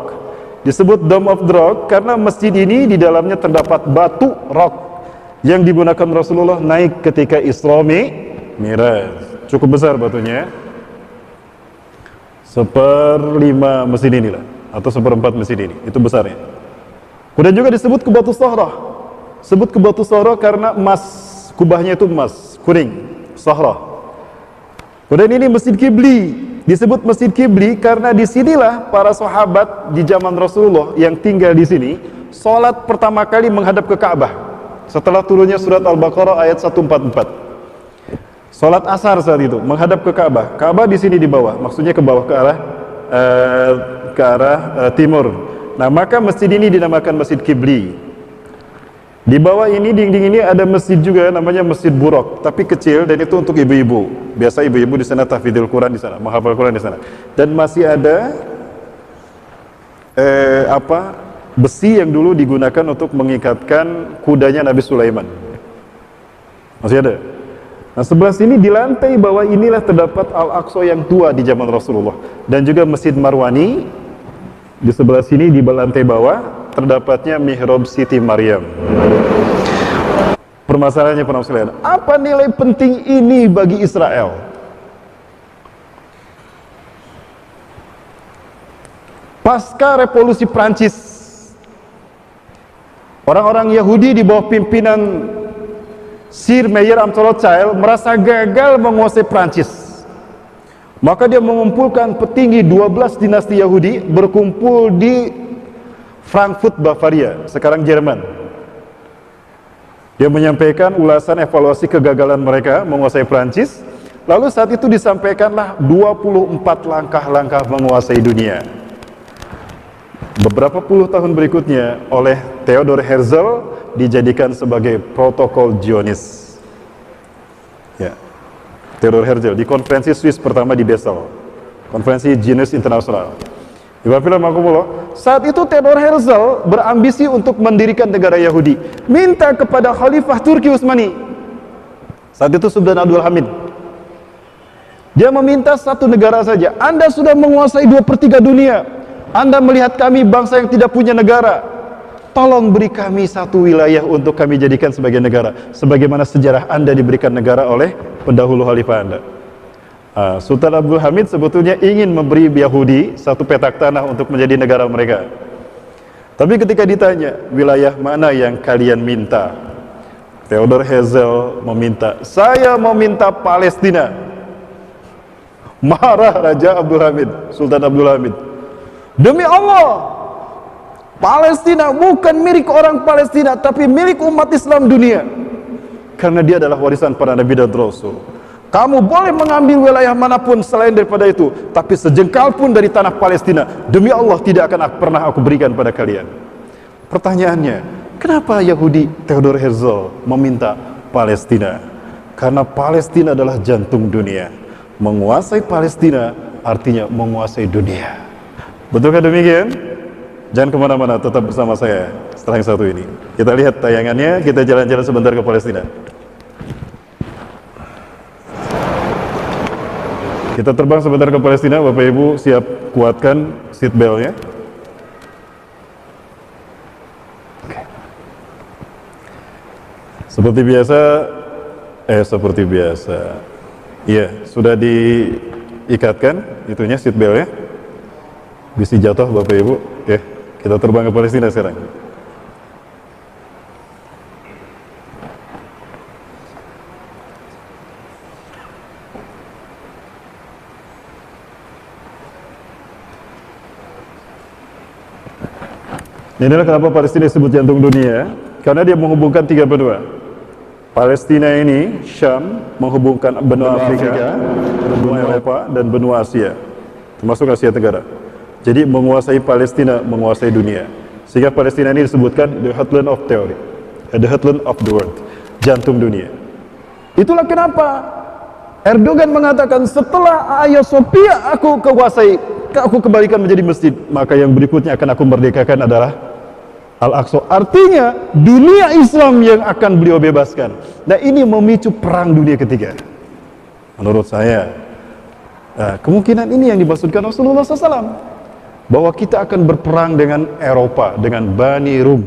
Disebut Dome of the Rock karena masjid ini di dalamnya terdapat batu rock yang digunakan Rasulullah naik ketika Isra Mi'raj. Cukup besar batunya, 1/5 masjid inilah, atau 1/4 masjid ini, itu besarnya. Kemudian juga disebut Kubatu Sahrah. Sebut Kubatu Sahrah karena emas, kubahnya itu emas, kuning, Sahrah. Kemudian ini Masjid Qibli. Disebut Masjid Qibli karena disinilah para sahabat di zaman Rasulullah yang tinggal di sini sholat pertama kali menghadap ke Ka'bah setelah turunnya surat Al-Baqarah ayat 144. Sholat asar saat itu menghadap ke Ka'bah. Ka'bah di sini di bawah, maksudnya ke bawah, ke arah timur. Nah, maka masjid ini dinamakan Masjid Qibli. Di bawah ini, dinding ini ada masjid juga namanya Masjid Buraq, tapi kecil, dan itu untuk ibu-ibu. Biasa ibu-ibu di sana tahfidzul Quran di sana, menghafal Quran di sana. Dan masih ada besi yang dulu digunakan untuk mengikatkan kudanya Nabi Sulaiman. Masih ada. Nah, sebelah sini di lantai bawah inilah terdapat Al-Aqsa yang tua di zaman Rasulullah, dan juga Masjid Marwani. Di sebelah sini di lantai bawah terdapatnya mihrab Siti Maryam. Permasalahannya para muslimin, apa nilai penting ini bagi Israel? Pasca revolusi Prancis, orang-orang Yahudi di bawah pimpinan Sir Meyer Amtsrothschild merasa gagal menguasai Prancis. Maka dia mengumpulkan petinggi 12 dinasti Yahudi berkumpul di Frankfurt, Bavaria, sekarang Jerman. Dia menyampaikan ulasan evaluasi kegagalan mereka menguasai Prancis. Lalu saat itu disampaikanlah 24 langkah-langkah menguasai dunia. Beberapa puluh tahun berikutnya oleh Theodor Herzl dijadikan sebagai protokol Zionis. Ya. Theodor Herzl di konferensi Swiss pertama di Basel, konferensi Zionis Internasional. Saat itu Theodor Herzl berambisi untuk mendirikan negara Yahudi, minta kepada Khalifah Turki Utsmani, saat itu Sultan Abdul Hamid. Dia meminta satu negara saja. Anda sudah menguasai 2/3 dunia, Anda melihat kami bangsa yang tidak punya negara, tolong beri kami satu wilayah untuk kami jadikan sebagai negara, sebagaimana sejarah Anda diberikan negara oleh pendahulu khalifah Anda. Sultan Abdul Hamid sebetulnya ingin memberi Yahudi satu petak tanah untuk menjadi negara mereka. Tapi ketika ditanya, wilayah mana yang kalian minta? Theodor Herzl meminta, saya meminta Palestina. Marah Raja Abdul Hamid, Sultan Abdul Hamid. Demi Allah, Palestina bukan milik orang Palestina, tapi milik umat Islam dunia. Karena dia adalah warisan para Nabi dan Rasul. Kamu boleh mengambil wilayah manapun selain daripada itu, tapi sejengkal pun dari tanah Palestina, demi Allah tidak akan pernah aku berikan pada kalian. Pertanyaannya, kenapa Yahudi Theodor Herzl meminta Palestina? Karena Palestina adalah jantung dunia. Menguasai Palestina artinya menguasai dunia. Betulkah demikian? Jangan kemana-mana, tetap bersama saya setelah yang satu ini. Kita lihat tayangannya, kita jalan-jalan sebentar ke Palestina. Kita terbang sebentar ke Palestina. Bapak Ibu siap kuatkan seat belt-nya. Seperti biasa, iya, sudah diikatkan itunya seat belt-nya. Bisa jatuh Bapak Ibu. Oke, kita terbang ke Palestina sekarang. Inilah kenapa Palestina disebut jantung dunia, karena dia menghubungkan tiga benua. Palestina ini, Syam, menghubungkan benua Afrika, benua Eropa, dan benua Asia, termasuk Asia Tenggara. Jadi menguasai Palestina, menguasai dunia. Sehingga Palestina ini disebutkan the heartland of theory, the heartland of the world, jantung dunia. Itulah kenapa Erdogan mengatakan, setelah Hagia Sophia aku kuasai, aku kembalikan menjadi masjid, maka yang berikutnya akan aku merdekakan adalah Al-Aqsa. Artinya dunia Islam yang akan beliau bebaskan. Nah, ini memicu perang dunia ketiga menurut saya. Nah, kemungkinan ini yang dimaksudkan Rasulullah SAW, bahwa kita akan berperang dengan Eropa, dengan Bani Rum,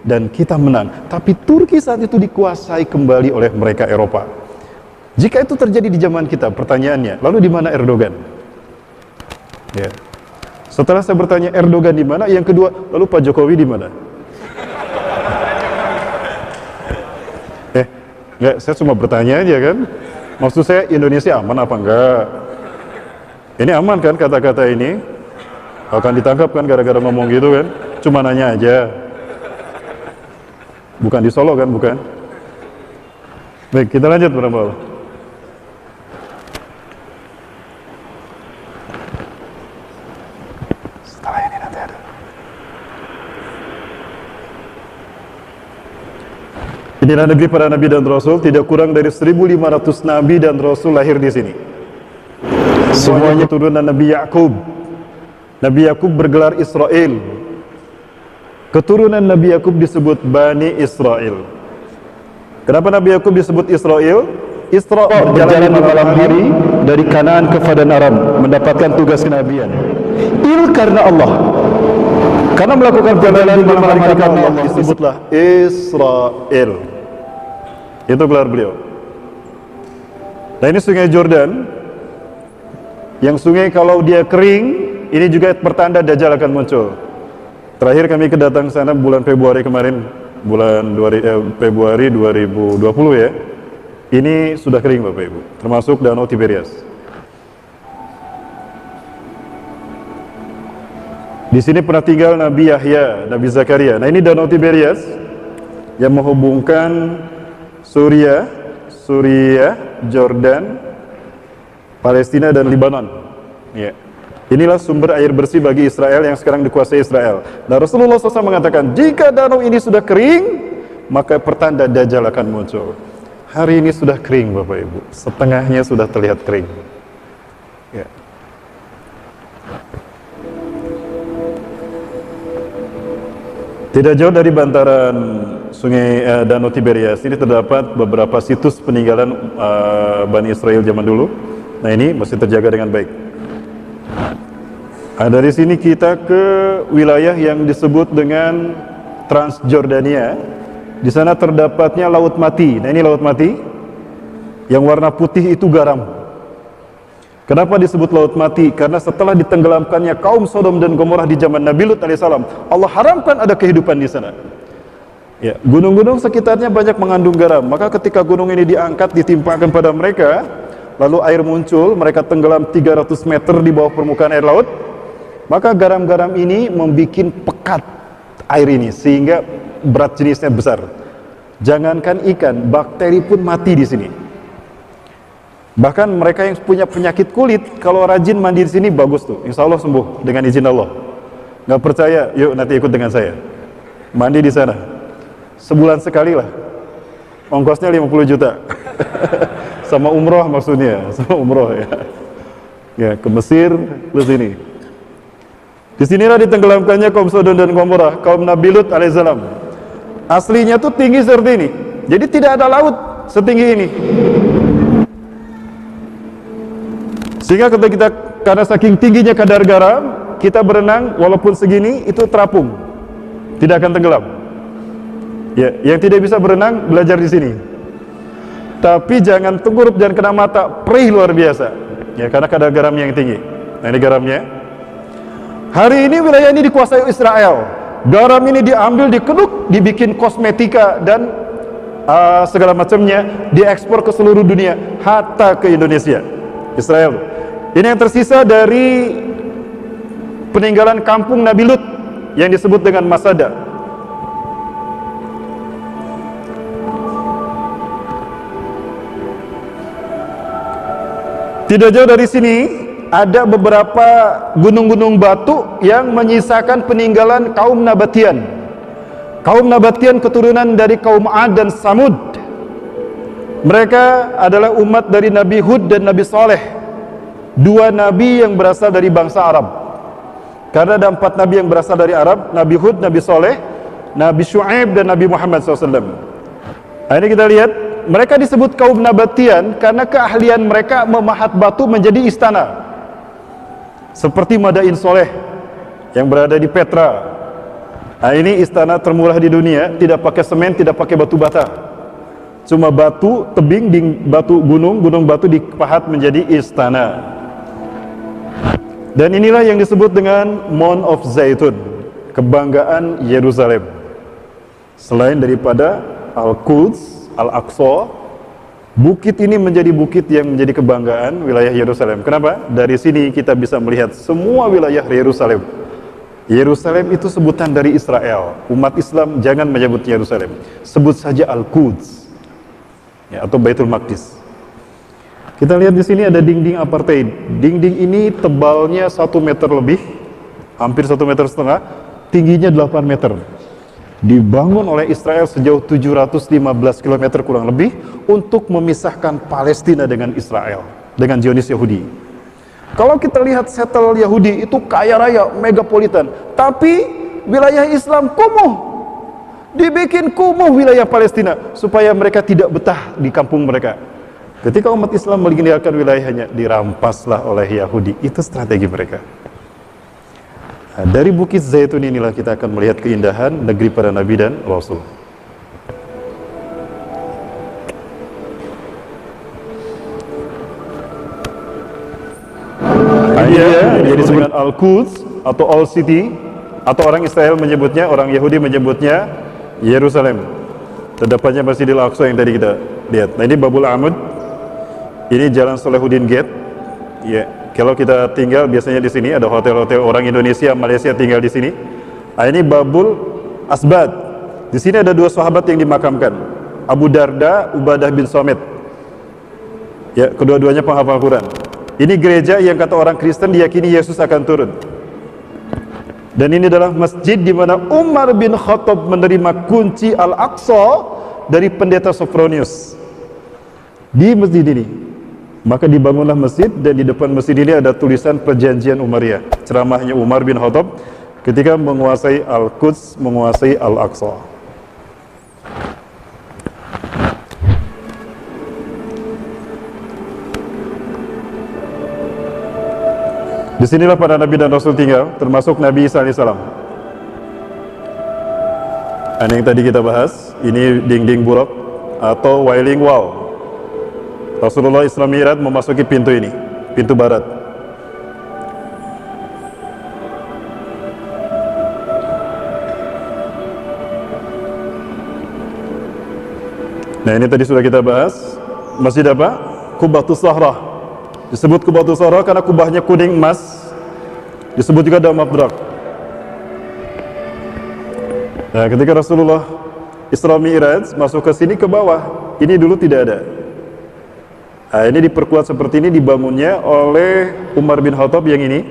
dan kita menang. Tapi Turki saat itu dikuasai kembali oleh mereka Eropa. Jika itu terjadi di zaman kita, pertanyaannya, lalu di mana Erdogan? Ya. Setelah saya bertanya Erdogan di mana, yang kedua, lalu Pak Jokowi di mana? Enggak, saya cuma bertanya aja kan. Maksud saya, Indonesia aman apa enggak? Ini aman kan kata-kata ini? Akan ditangkap kan gara-gara ngomong gitu kan? Cuma nanya aja. Bukan di Solo kan, bukan? Baik, kita lanjut Bro. Setelah ini nanti ada. Inilah negeri para nabi dan rasul, tidak kurang dari 1.500 nabi dan rasul lahir di sini. Semuanya turunan Nabi Yakub. Nabi Yakub bergelar Israel. Keturunan Nabi Yakub disebut Bani Israel. Kenapa Nabi Yakub disebut Israel? Isra berjalan di malam hari dari Kanaan ke Padan Aram, mendapatkan tugas kenabian. Karena Allah, karena melakukan perjalanan di malam hari karena Allah, disebutlah Israel. Itu gelar beliau. Nah, ini sungai Jordan, yang sungai kalau dia kering, ini juga pertanda Dajjal akan muncul. Terakhir kami kedatang sana bulan Februari kemarin, Februari 2020 ya. Ini sudah kering Bapak Ibu, termasuk Danau Tiberias. Di sini pernah tinggal Nabi Yahya, Nabi Zakaria. Nah, ini Danau Tiberias yang menghubungkan Suriah, Jordan, Palestina dan Lebanon. Ya. Inilah sumber air bersih bagi Israel yang sekarang dikuasai Israel. Nah, Rasulullah SAW mengatakan, jika danau ini sudah kering, maka pertanda Dajjal akan muncul. Hari ini sudah kering Bapak Ibu, setengahnya sudah terlihat kering. Ya. Tidak jauh dari bantaran sungai Danau Tiberias ini terdapat beberapa situs peninggalan Bani Israel zaman dulu. Nah, ini masih terjaga dengan baik. Nah, dari sini kita ke wilayah yang disebut dengan Transjordania. Di sana terdapatnya Laut Mati. Nah, ini Laut Mati. Yang warna putih itu garam. Kenapa disebut Laut Mati? Karena setelah ditenggelamkannya kaum Sodom dan Gomorrah di zaman Nabi Lut alaihissalam, Allah haramkan ada kehidupan di sana. Ya, gunung-gunung sekitarnya banyak mengandung garam. Maka ketika gunung ini diangkat, ditimpakan pada mereka, lalu air muncul, mereka tenggelam 300 meter di bawah permukaan air laut, maka garam-garam ini membuat pekat air ini, sehingga berat jenisnya besar. Jangankan ikan, bakteri pun mati di sini. Bahkan mereka yang punya penyakit kulit, kalau rajin mandi di sini bagus tuh, insya Allah sembuh dengan izin Allah. Nggak percaya? Yuk nanti ikut dengan saya, mandi di sana, sebulan sekali lah, ongkosnya 50 juta. Sama umroh maksudnya, sama umroh ya. Ya, ke Mesir, ke sini. Di sinilah ditenggelamkannya kaum Sodom dan Gomorrah, kaum Nabi Lut alaihissalam. Aslinya tuh tinggi seperti ini. Jadi tidak ada laut setinggi ini. Sehingga ketika kita, karena saking tingginya kadar garam, kita berenang walaupun segini itu terapung, tidak akan tenggelam. Ya, yang tidak bisa berenang belajar di sini. Tapi jangan tengkurup, jangan kena mata, perih luar biasa. Ya, karena kadar garamnya yang tinggi. Nah, ini garamnya. Hari ini wilayah ini dikuasai Israel. Garam ini diambil, dikeduk, dibikin kosmetika dan segala macamnya, diekspor ke seluruh dunia, hatta ke Indonesia. Israel. Ini yang tersisa dari peninggalan kampung Nabi Lut. yang disebut dengan Masada. Tidak jauh dari sini ada beberapa gunung-gunung batu yang menyisakan peninggalan kaum Nabatian. Kaum Nabatian keturunan dari kaum Ad dan Samud. Mereka adalah umat dari Nabi Hud dan Nabi Saleh, dua nabi yang berasal dari bangsa Arab. Karena ada 4 nabi yang berasal dari Arab, Nabi Hud, Nabi Saleh, Nabi Syuaib dan Nabi Muhammad SAW. Nah, ini kita lihat, mereka disebut kaum Nabatian karena keahlian mereka memahat batu menjadi istana. Seperti Madain Soleh yang berada di Petra. Nah, ini istana termurah di dunia, tidak pakai semen, tidak pakai batu bata. Cuma batu, tebing, batu gunung batu dipahat menjadi istana. Dan inilah yang disebut dengan Mount of Zaitun, kebanggaan Yerusalem. Selain daripada Al-Quds, Al-Aqsa, bukit ini menjadi bukit yang menjadi kebanggaan wilayah Yerusalem. Kenapa? Dari sini kita bisa melihat semua wilayah Yerusalem. Yerusalem itu sebutan dari Israel. Umat Islam jangan menyebut Yerusalem, sebut saja Al-Quds, ya, atau Baitul Maqdis. Kita lihat di sini ada dinding apartheid. Dinding ini tebalnya 1 meter lebih, hampir 1,5 meter, tingginya 8 meter. Dibangun oleh Israel sejauh 715 km kurang lebih untuk memisahkan Palestina dengan Israel, dengan Zionis Yahudi. Kalau kita lihat settle Yahudi itu kaya raya, megapolitan, tapi wilayah Islam kumuh. Dibikin kumuh wilayah Palestina supaya mereka tidak betah di kampung mereka. Ketika umat Islam meninggalkan wilayahnya, dirampaslah oleh Yahudi. Itu strategi mereka. Nah, dari Bukit Zaitun inilah kita akan melihat keindahan negeri para nabi dan rasul. Dia disebut Al-Quds atau All City, atau orang Israel menyebutnya, orang Yahudi menyebutnya Yerusalem. Terdepannya Masjidil Aqsa yang tadi kita lihat. Nah, ini Babul Amud. Ini Jalan Salahuddin Gate. Ya, kalau kita tinggal biasanya di sini ada hotel-hotel orang Indonesia, Malaysia tinggal di sini. Nah, ini Babul Asbad. Di sini ada 2 sahabat yang dimakamkan, Abu Darda, Ubadah bin Samit. Ya, kedua-duanya penghafal Quran. Ini gereja yang kata orang Kristen diyakini Yesus akan turun. Dan ini adalah masjid di mana Umar bin Khattab menerima kunci Al-Aqsa dari pendeta Sophronius. Di masjid ini, maka dibangunlah masjid, dan di depan masjid ini ada tulisan Perjanjian Umayyah, ceramahnya Umar bin Khattab ketika menguasai Al-Quds, menguasai Al-Aqsa. Disinilah para nabi dan rasul tinggal, termasuk Nabi Isa alaihissalam. Ini yang tadi kita bahas, ini dinding Buraq atau Wailing Wall. Rasulullah Isra Mi'raj memasuki pintu ini, pintu barat. Nah, ini tadi sudah kita bahas. Masjid apa? Qubatus Sahra. Disebut Qubatus Sahra karena kubahnya kuning emas. Disebut juga Dam Abdrak. Nah, ketika Rasulullah Isra Mi'raj masuk ke sini, ke bawah, ini dulu tidak ada. Nah, ini diperkuat seperti ini, dibangunnya oleh Umar bin Khattab yang ini,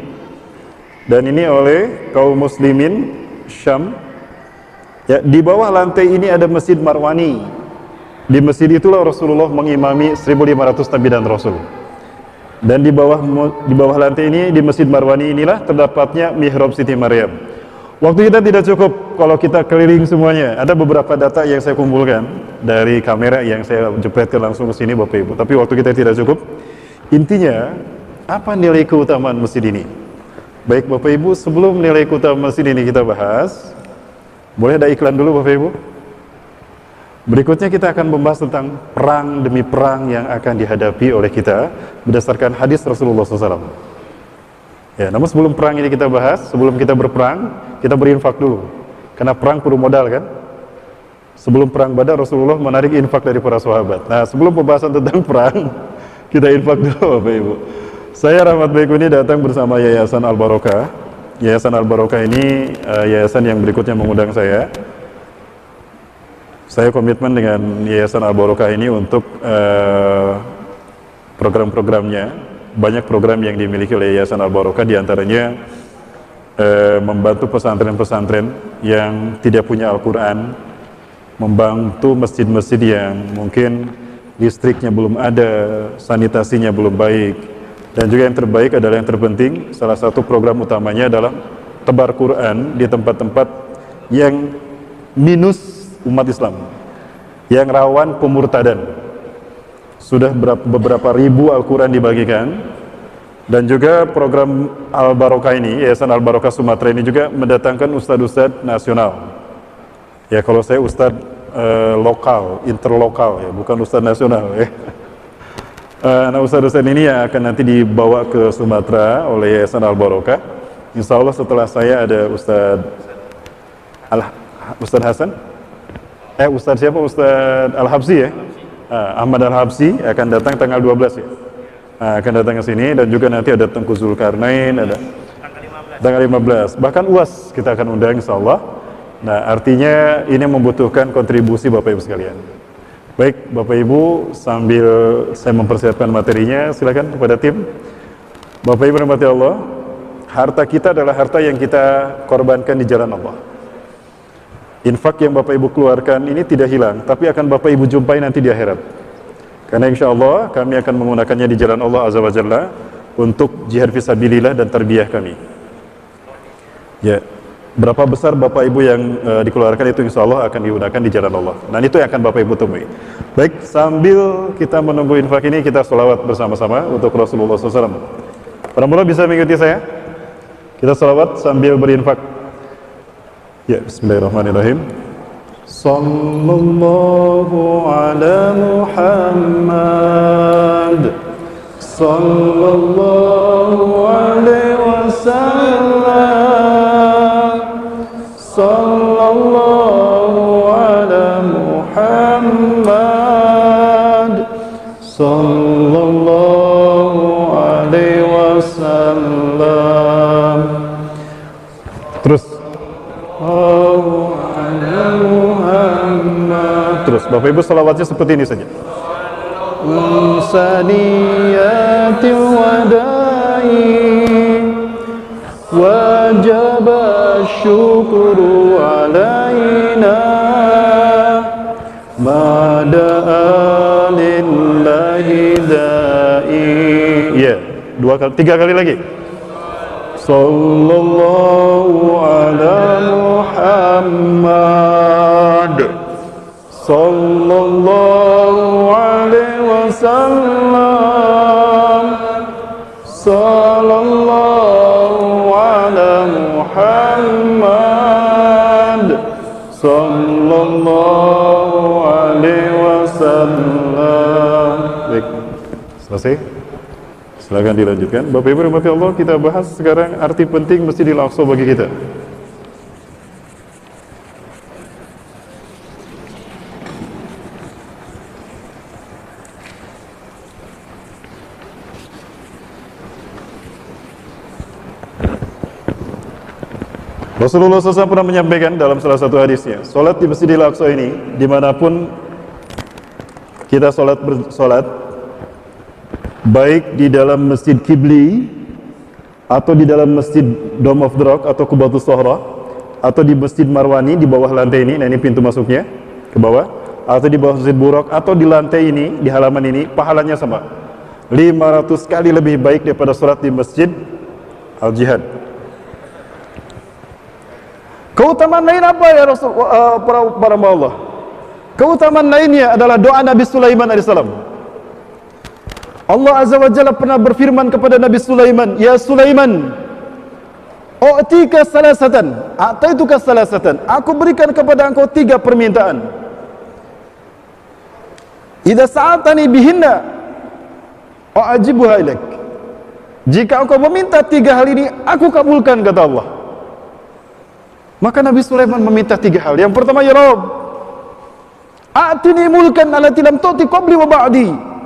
dan ini oleh kaum muslimin Syam. Ya, di bawah lantai ini ada Masjid Marwani. Di masjid itulah Rasulullah mengimami 1500 nabi dan rasul. Dan di bawah lantai ini, di Masjid Marwani inilah terdapatnya mihrab Siti Maryam. Waktu kita tidak cukup kalau kita keliling semuanya. Ada beberapa data yang saya kumpulkan dari kamera yang saya jepretkan langsung ke sini, Bapak Ibu. Tapi waktu kita tidak cukup. Intinya, apa nilai keutamaan masjid ini? Baik Bapak Ibu, sebelum nilai keutamaan masjid ini kita bahas, boleh ada iklan dulu Bapak Ibu? Berikutnya kita akan membahas tentang perang demi perang yang akan dihadapi oleh kita berdasarkan hadis Rasulullah SAW. Ya, namun sebelum perang ini kita bahas, sebelum kita berperang, kita berinfak dulu. Karena perang perlu modal kan? Sebelum perang Badar, Rasulullah menarik infak dari para sahabat. Nah, sebelum pembahasan tentang perang, kita infak dulu Bapak Ibu. Saya Rahmat Baikuni datang bersama Yayasan Al Barokah Yayasan Al-Barokah ini yayasan yang berikutnya mengundang saya. Saya komitmen dengan Yayasan Al-Barokah ini untuk program-programnya. Banyak program yang dimiliki oleh Yayasan Al-Barokah, diantaranya membantu pesantren-pesantren yang tidak punya Al-Quran, membantu masjid-masjid yang mungkin listriknya belum ada, sanitasinya belum baik, dan juga yang terbaik adalah yang terpenting, salah satu program utamanya adalah tebar Quran di tempat-tempat yang minus umat Islam, yang rawan pemurtadan. Sudah beberapa ribu Al-Quran dibagikan. Dan juga program Al-Barokah ini, Yayasan Al-Barokah Sumatera ini juga mendatangkan ustadz-ustadz nasional. Ya, kalau saya ustadz lokal, interlokal ya, bukan ustadz nasional ya. Nah, ustadz-ustadz ini yang akan nanti dibawa ke Sumatera oleh Yayasan Al-Barokah. Insya Allah setelah saya ada Ustadz Hasan, Ustadz siapa? Ustadz Al-Habsi ya, Ahmad Al-Habsi akan datang tanggal 12 ya. Akan datang ke sini, dan juga nanti ada Tengku Zulkarnain, ada tanggal 15. Bahkan UAS kita akan undang insya Allah. Nah, artinya ini membutuhkan kontribusi Bapak Ibu sekalian. Baik, Bapak Ibu, sambil saya mempersiapkan materinya, silakan kepada tim. Bapak Ibu rahmati Allah, harta kita adalah harta yang kita korbankan di jalan Allah. Infak yang Bapak Ibu keluarkan ini tidak hilang, tapi akan Bapak Ibu jumpai nanti di akhirat. Karena insya Allah kami akan menggunakannya di jalan Allah Azza wa Jalla untuk jihad fisabilillah dan tarbiyah kami. Ya, berapa besar Bapak Ibu yang dikeluarkan itu insya Allah akan digunakan di jalan Allah. Dan itu yang akan Bapak Ibu temui. Baik, sambil kita menunggu infak ini, kita sholawat bersama-sama untuk Rasulullah SAW. Para mulai bisa mengikuti saya? Kita sholawat sambil berinfak. Ya, bismillahirrahmanirrahim. Sallallahu ala Muhammad, sallallahu alaihi wasallam, sallallahu ala Muhammad, sallallahu alaihi wasallam. Terus terus Bapak Ibu salawatnya seperti ini saja. Saniyatil wada'i wajib syukru alaina mada'a lillahi da'i. Ya, tiga kali lagi. Sallallahu ala Muhammad, sallallahu alaihi wasallam, sallallahu ala Muhammad, sallallahu alaihi wasallam. Baik, selesai. Silakan dilanjutkan. Bapak Ibu rahmati Allah, kita bahas sekarang arti penting Masjidil Aqsa bagi kita. Rasulullah SAW pernah menyampaikan dalam salah satu hadisnya, sholat di Masjidil Aqsa ini, dimanapun kita sholat, baik di dalam Masjid Qibli, atau di dalam Masjid Dome of the Rock, atau Qubatus Sohra, atau di Masjid Marwani, di bawah lantai ini, nah ini pintu masuknya, ke bawah, atau di bawah Masjid Buraq, atau di lantai ini, di halaman ini, pahalanya sama. 500 kali lebih baik daripada sholat di Masjid Al-Jihad. Keutamaan lain apa ya Rasul, para Allah? Keutamaan lainnya adalah doa Nabi Sulaiman alaihissalam. Allah Azza wa Jalla pernah berfirman kepada Nabi Sulaiman, "Ya Sulaiman, u'tika salasatan, a'taituka salasatan." Aku berikan kepada engkau 3 permintaan. Idza sa'atani bihinna u'ajibuha ilaik. Jika engkau meminta 3 hal ini, aku kabulkan, kata Allah. Maka Nabi Sulaiman meminta 3 hal. Yang pertama, ya Rabb, a'tini mulkan allati lam tu'ti qabli wa ba'di.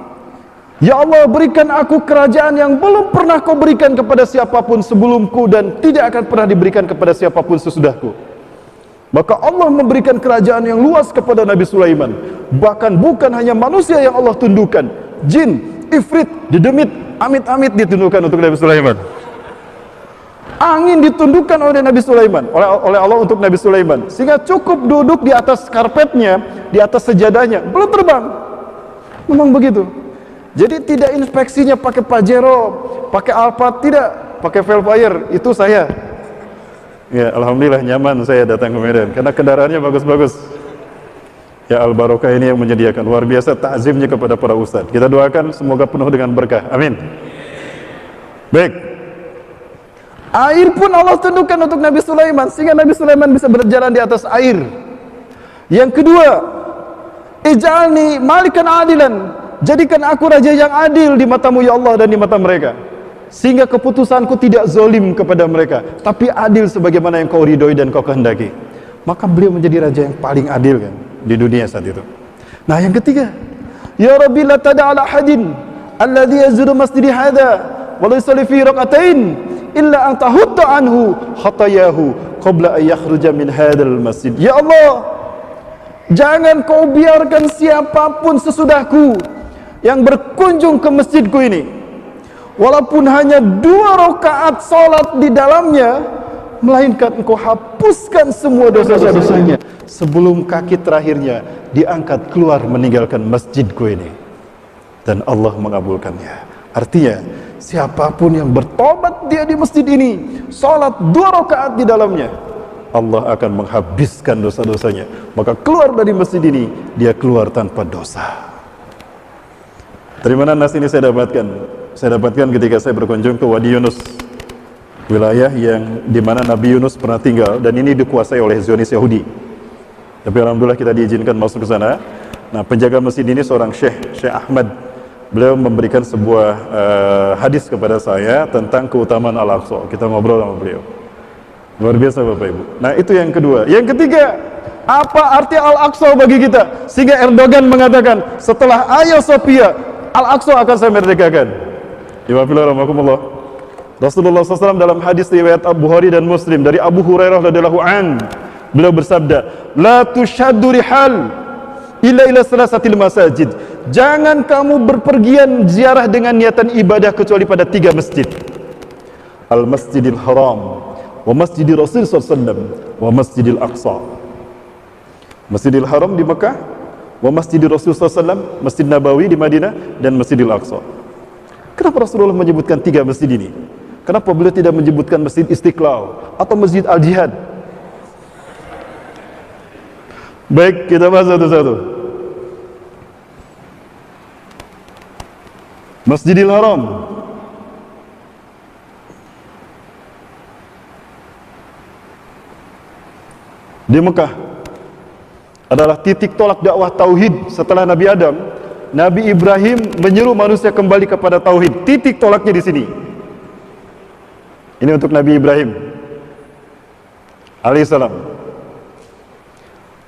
Ya Allah, berikan aku kerajaan yang belum pernah kau berikan kepada siapapun sebelumku dan tidak akan pernah diberikan kepada siapapun sesudahku. Maka Allah memberikan kerajaan yang luas kepada Nabi Sulaiman. Bahkan bukan hanya manusia yang Allah tundukkan, jin, ifrit, dedemit, amit-amit ditundukkan untuk Nabi Sulaiman. Angin ditundukkan oleh Nabi Sulaiman, oleh Allah untuk Nabi Sulaiman, sehingga cukup duduk di atas karpetnya, di atas sejadahnya, belum terbang. Memang begitu. Jadi tidak inspeksinya pakai Pajero, pakai Alphard, tidak, pakai Velfire. Itu saya. Ya, alhamdulillah nyaman saya datang ke Medan karena kendaraannya bagus-bagus. Ya, Al Barokah ini yang menyediakan, luar biasa takzimnya kepada para ustadz. Kita doakan semoga penuh dengan berkah. Amin. Baik. Air pun Allah tundukkan untuk Nabi Sulaiman sehingga Nabi Sulaiman bisa berjalan di atas air. Yang kedua, ij'alni malikan adilan. Jadikan aku raja yang adil di matamu ya Allah dan di mata mereka, sehingga keputusanku tidak zalim kepada mereka, tapi adil sebagaimana yang kau ridhoi dan kau kehendaki. Maka beliau menjadi raja yang paling adil kan di dunia saat itu. Nah, yang ketiga, ya Rabbi la tada'ala hadin alladhi yazuru masjidi hadha wa la yusalli fi rak'atain illa an tahutta anhu khatayahu qabla an yakhruja min hadzal masjid. Ya Allah, jangan kau biarkan siapapun sesudahku yang berkunjung ke masjidku ini, walaupun hanya 2 rakaat salat di dalamnya, melainkan engkau hapuskan semua dosa-dosanya sebelum kaki terakhirnya diangkat keluar meninggalkan masjidku ini. Dan Allah mengabulkannya. Artinya, siapapun yang bertobat dia di masjid ini, salat 2 rakaat di dalamnya, Allah akan menghabiskan dosa-dosanya. Maka keluar dari masjid ini, dia keluar tanpa dosa. Dari mana nas ini saya dapatkan? Saya dapatkan ketika saya berkunjung ke Wadi Yunus, wilayah yang dimana Nabi Yunus pernah tinggal, dan ini dikuasai oleh Zionis Yahudi. Tapi alhamdulillah kita diizinkan masuk ke sana. Nah, penjaga masjid ini seorang Syekh Ahmad. Beliau memberikan sebuah hadis kepada saya tentang keutamaan Al-Aqsa. Kita ngobrol sama beliau. Luar biasa Bapak Ibu. Nah, itu yang kedua. Yang ketiga, apa arti Al-Aqsa bagi kita? Sehingga Erdogan mengatakan, setelah Hagia Sophia, Al-Aqsa akan saya merdekakan. Iwafillah. Rasulullah SAW dalam hadis riwayat Bukhari dan Muslim dari Abu Hurairah radhiyallahu an, beliau bersabda, la tushaddu rihal ila salasatil masajid. Jangan kamu berpergian ziarah dengan niatan ibadah kecuali pada 3 masjid. Al-Masjidil Haram, wa Masjidil Rasul SAW, wa Masjidil Aqsa. Masjidil Haram di Mekah, wa Masjidil Rasul SAW, Masjid Nabawi di Madinah, dan Masjidil Aqsa. Kenapa Rasulullah menyebutkan 3 masjid ini? Kenapa beliau tidak menyebutkan Masjid Istiqlal atau Masjid Al-Jihad? Baik, kita bahas satu-satu. Masjidil Haram. Di Mekah adalah titik tolak dakwah tauhid setelah Nabi Adam. Nabi Ibrahim menyuruh manusia kembali kepada tauhid. Titik tolaknya di sini. Ini untuk Nabi Ibrahim alaihissalam.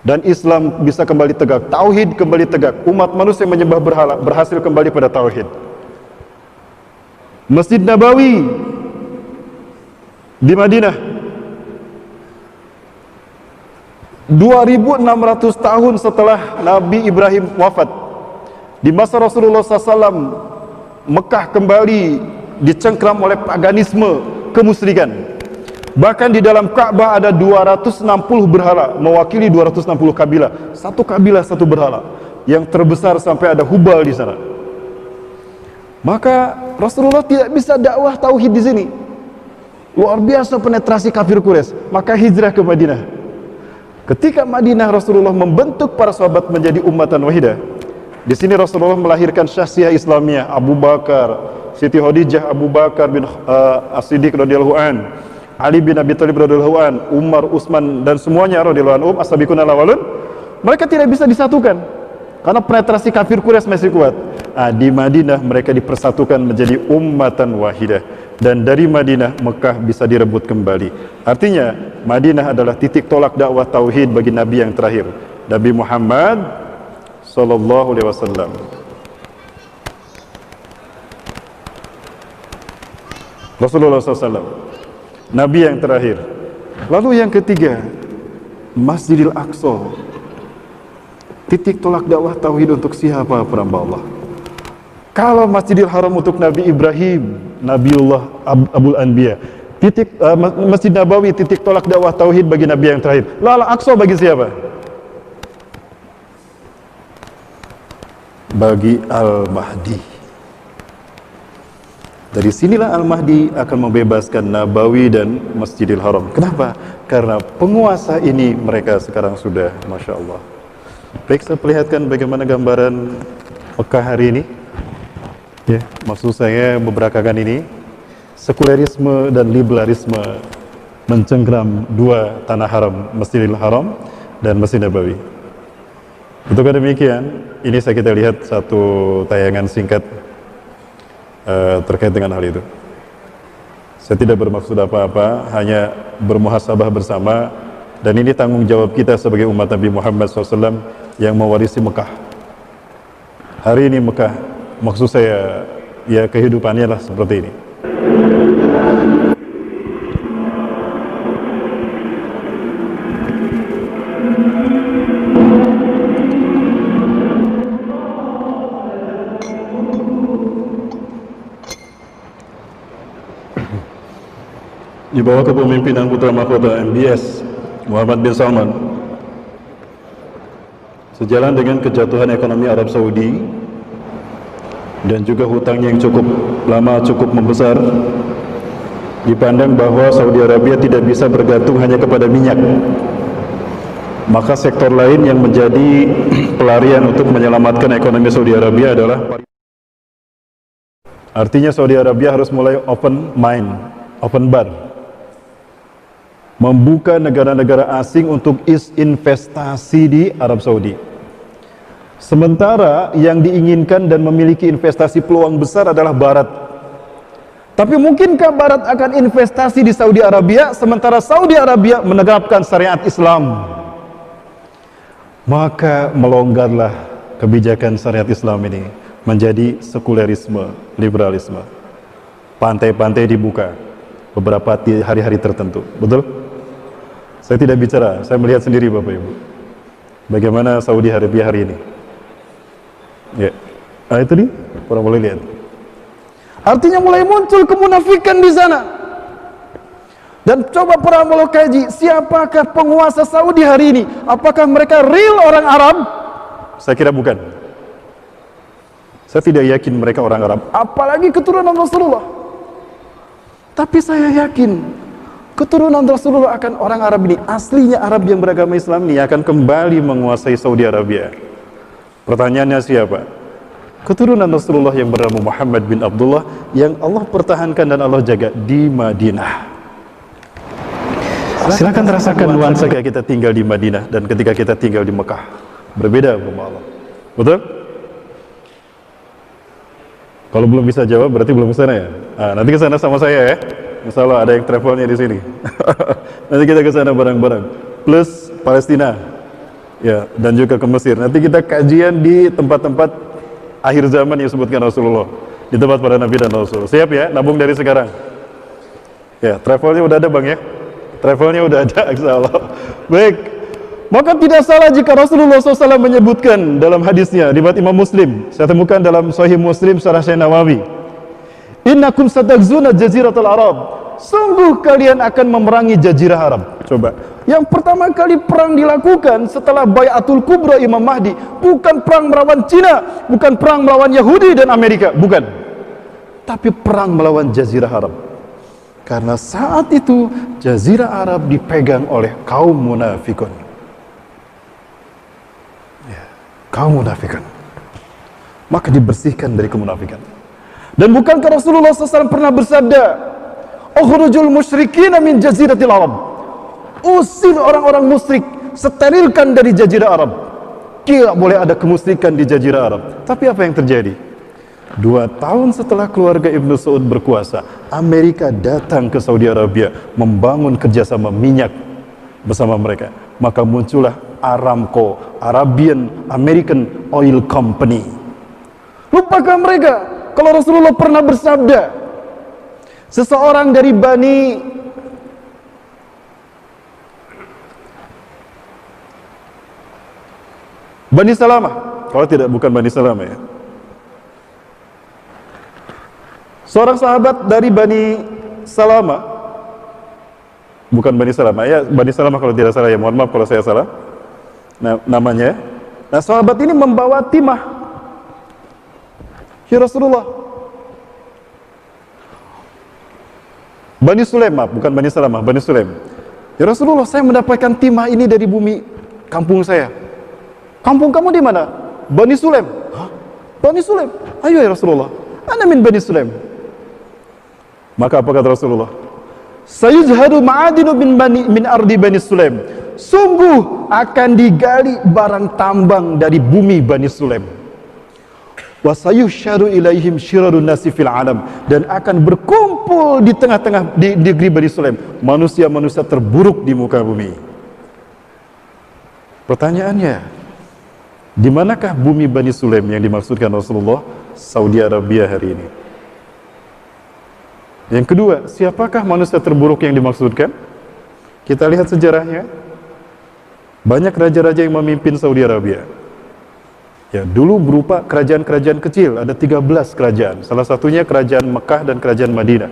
Dan Islam bisa kembali tegak, tauhid kembali tegak. Umat manusia yang menyembah berhala berhasil kembali pada tauhid. Masjid Nabawi di Madinah, 2600 tahun setelah Nabi Ibrahim wafat, di masa Rasulullah SAW, Mekah kembali dicengkram oleh paganisme, kemusyrikan. Bahkan di dalam Ka'bah ada 260 berhala, mewakili 260 kabilah. Satu kabilah satu berhala. Yang terbesar sampai ada Hubal di sana. Maka Rasulullah tidak bisa dakwah tauhid di sini. Luar biasa penetrasi kafir Quraisy. Maka hijrah ke Madinah. Ketika Madinah, Rasulullah membentuk para sahabat menjadi ummatan wahidah. Di sini Rasulullah melahirkan Syahsiah Islamiyah, Abu Bakar, Siti Khadijah, Abu Bakar bin As-Siddiq radhiyallahu an, Ali bin Abi Thalib radhiyallahu an, Umar, Utsman, dan semuanya radhiyallahu anhum, as-sabiqun al-awwalun. Mereka tidak bisa disatukan karena penetrasi kafir Quraisy masih kuat. Di Madinah mereka dipersatukan menjadi ummatan wahidah, dan dari Madinah Mekah bisa direbut kembali. Artinya Madinah adalah titik tolak dakwah tauhid bagi Nabi yang terakhir, Nabi Muhammad sallallahu alaihi wasallam. Rasulullah SAW, Nabi yang terakhir. Lalu yang ketiga, Masjidil Aqsa, titik tolak dakwah tauhid untuk siapa peramba Allah? Kalau Masjidil Haram untuk Nabi Ibrahim, Nabiullah Abul Anbiya, Masjid Nabawi titik tolak dakwah tauhid bagi Nabi yang terakhir. Lalu Al-Aqsa bagi siapa? Bagi Al-Mahdi. Dari sinilah Al-Mahdi akan membebaskan Nabawi dan Masjidil Haram. Kenapa? Karena penguasa ini mereka sekarang sudah, Masya Allah. Baik, saya perlihatkan bagaimana gambaran Mekah hari ini. Ya, maksud saya beberapa ini, sekulerisme dan liberalisme mencengkram dua tanah haram, Masjidil Haram dan Masjid Nabawi. Untuk demikian, ini kita lihat satu tayangan singkat terkait dengan hal itu. Saya tidak bermaksud apa-apa, hanya bermuhasabah bersama, dan ini tanggung jawab kita sebagai umat Nabi Muhammad SAW yang mewarisi Mekah. Hari ini Mekah, maksud saya, ya kehidupannya lah seperti ini. Di bawah kepemimpinan putra mahkota MBS Muhammad bin Salman, sejalan dengan kejatuhan ekonomi Arab Saudi dan juga hutangnya yang cukup lama, cukup membesar, dipandang bahwa Saudi Arabia tidak bisa bergantung hanya kepada minyak. Maka sektor lain yang menjadi pelarian untuk menyelamatkan ekonomi Saudi Arabia adalah, artinya Saudi Arabia harus mulai open mind, open bar, membuka negara-negara asing untuk investasi di Arab Saudi. Sementara yang diinginkan dan memiliki investasi peluang besar adalah Barat. Tapi mungkinkah Barat akan investasi di Saudi Arabia sementara Saudi Arabia menerapkan syariat Islam? Maka melonggarlah kebijakan syariat Islam ini menjadi sekulerisme, liberalisme. Pantai-pantai dibuka beberapa hari-hari tertentu. Betul? Saya tidak bicara, saya melihat sendiri Bapak Ibu bagaimana Saudi Arabia hari ini. Ya, nah itu nih, orang boleh lihat. Artinya mulai muncul kemunafikan di sana. Dan coba para ulama kaji, siapakah penguasa Saudi hari ini? Apakah mereka real orang Arab? Saya kira bukan. Saya tidak yakin mereka orang Arab, apalagi keturunan Rasulullah. Tapi saya yakin keturunan Rasulullah akan orang Arab ini, aslinya Arab yang beragama Islam ini akan kembali menguasai Saudi Arabia. Pertanyaannya siapa? Keturunan Rasulullah yang bernama Muhammad bin Abdullah yang Allah pertahankan dan Allah jaga di Madinah. Silakan rasakan nuansa ketika kita tinggal di Madinah dan ketika kita tinggal di Mekah. Berbeda sama Allah. Betul? Kalau belum bisa jawab berarti belum kesana ya. Nah, nanti kesana sama saya ya. Insya Allah ada yang travelnya di sini. Nanti kita ke sana bareng-bareng. Plus Palestina, ya, dan juga ke Mesir. Nanti kita kajian di tempat-tempat akhir zaman yang disebutkan Rasulullah, di tempat para Nabi dan Rasul. Siap ya? Nabung dari sekarang. Ya, travelnya udah ada bang ya. Travelnya udah ada, insya Allah. Baik. Maka tidak salah jika Rasulullah SAW menyebutkan dalam hadisnya riwayat Imam Muslim. Saya temukan dalam Sahih Muslim Syarah Syekh Nawawi. Innakum satagzuna jaziratul Arab. Sungguh kalian akan memerangi jazirah Arab. Coba. Yang pertama kali perang dilakukan setelah Bai'atul Kubra Imam Mahdi, bukan perang melawan Cina, bukan perang melawan Yahudi dan Amerika, bukan. Tapi perang melawan jazirah Arab. Karena saat itu jazirah Arab dipegang oleh kaum munafikun. Ya, kaum munafikun. Maka dibersihkan dari kemunafikan. Dan bukankah Rasulullah SAW pernah bersabda, "Ukhrujul musyrikin min jaziratil Arab." Usir orang-orang musyrik, sterilkan dari jazirah Arab. Tidak boleh ada kemusyrikan di jazirah Arab. Tapi apa yang terjadi? 2 tahun setelah keluarga Ibnu Saud berkuasa, Amerika datang ke Saudi Arabia membangun kerjasama minyak bersama mereka. Maka muncullah Aramco, Arabian American Oil Company. Lupakah mereka kalau Rasulullah pernah bersabda, Seseorang dari Bani Salamah, kalau tidak bukan Bani Salamah ya. Seorang sahabat dari Bani Salamah, bukan Bani Salamah ya, Bani Salamah kalau tidak salah ya, mohon maaf kalau saya salah namanya. Nah, sahabat ini membawa timah, ya Rasulullah. Bani Sulaim, maaf, bukan Bani Salamah, Bani Sulaim. Ya Rasulullah, saya mendapatkan timah ini dari bumi kampung saya. Kampung kamu di mana? Bani Sulaim. Hah? Bani Sulaim? Ayo ya Rasulullah, ana min Bani Sulaim. Maka apa kata Rasulullah? Sayuzhadu ma'adinu min ardi Bani Sulaim. Sungguh akan digali barang tambang dari bumi Bani Sulaim. Wa sayuhsyaru ilaihim syirarun nasi fil alam, dan akan berkumpul di tengah-tengah di negeri Bani Sulaim manusia-manusia terburuk di muka bumi. Pertanyaannya, di manakah bumi Bani Sulaim yang dimaksudkan Rasulullah? Saudi Arabia hari ini. Yang kedua, siapakah manusia terburuk yang dimaksudkan? Kita lihat sejarahnya. Banyak raja-raja yang memimpin Saudi Arabia. Ya, dulu berupa kerajaan-kerajaan kecil, ada 13 kerajaan. Salah satunya kerajaan Mekah dan kerajaan Madinah.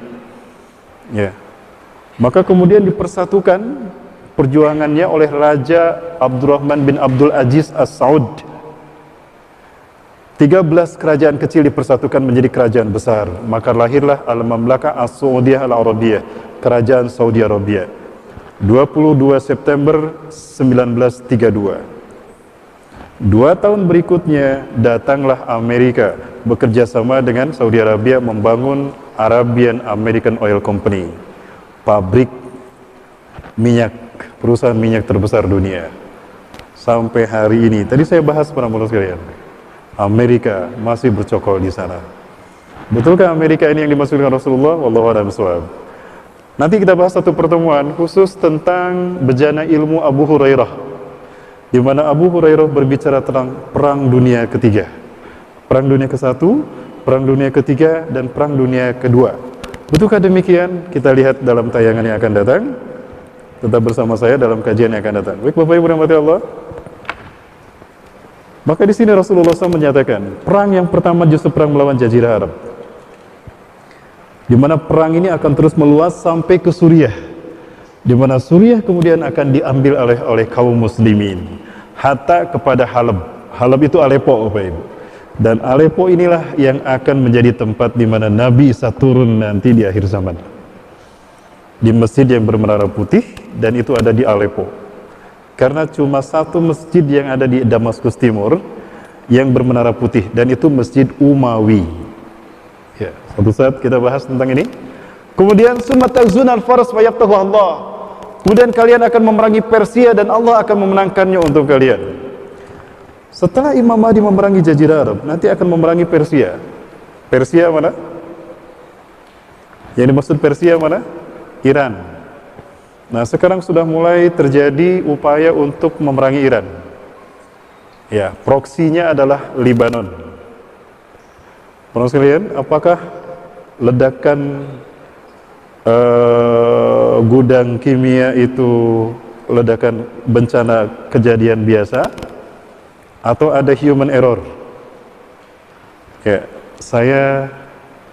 Ya. Maka kemudian dipersatukan perjuangannya oleh Raja Abdurrahman bin Abdul Aziz As-Saud. 13 kerajaan kecil dipersatukan menjadi kerajaan besar. Maka lahirlah Al-Mamlakah As-Saudiyah Al-Arabiyah, kerajaan Saudi Arabia. 22 September 1932. 2 tahun berikutnya datanglah Amerika bekerja sama dengan Saudi Arabia membangun Arabian American Oil Company, pabrik minyak, perusahaan minyak terbesar dunia. Sampai hari ini, tadi saya bahas para mulut sekalian, Amerika masih bercokol di sana. Betulkah Amerika ini yang dimaksudkan Rasulullah? Wallahu a'lam bishawab. Nanti kita bahas satu pertemuan khusus tentang bejana ilmu Abu Hurairah, di mana Abu Hurairah berbicara tentang Perang Dunia Ketiga, Perang Dunia ke-1, Perang Dunia Ketiga, dan Perang Dunia Kedua. Betulkah demikian? Kita lihat dalam tayangan yang akan datang. Tetap bersama saya dalam kajian yang akan datang. Baik Bapak Ibu rahmati Allah. Maka di sini Rasulullah SAW menyatakan, perang yang pertama justru perang melawan Jazirah Arab, di mana perang ini akan terus meluas sampai ke Suriah, di mana Suriah kemudian akan diambil oleh kaum muslimin hatta kepada Halab. Halab itu Aleppo, Bapak Ibu. Dan Aleppo inilah yang akan menjadi tempat di mana Nabi Isa turun nanti di akhir zaman. Di masjid yang bermenara putih, dan itu ada di Aleppo. Karena cuma satu masjid yang ada di Damaskus Timur yang bermenara putih, dan itu Masjid Umawi. Ya, suatu saat kita bahas tentang ini. Kemudian sumatazun al-faras wa yaqtahu Allah. Kemudian kalian akan memerangi Persia dan Allah akan memenangkannya untuk kalian. Setelah Imam Mahdi memerangi Jazirah Arab, nanti akan memerangi Persia. Persia mana? Yang dimaksud Persia mana? Iran. Nah, sekarang sudah mulai terjadi upaya untuk memerangi Iran. Ya, proksinya adalah Libanon. Teman-teman sekalian, apakah ledakan gudang kimia itu ledakan bencana kejadian biasa atau ada human error? Ya, saya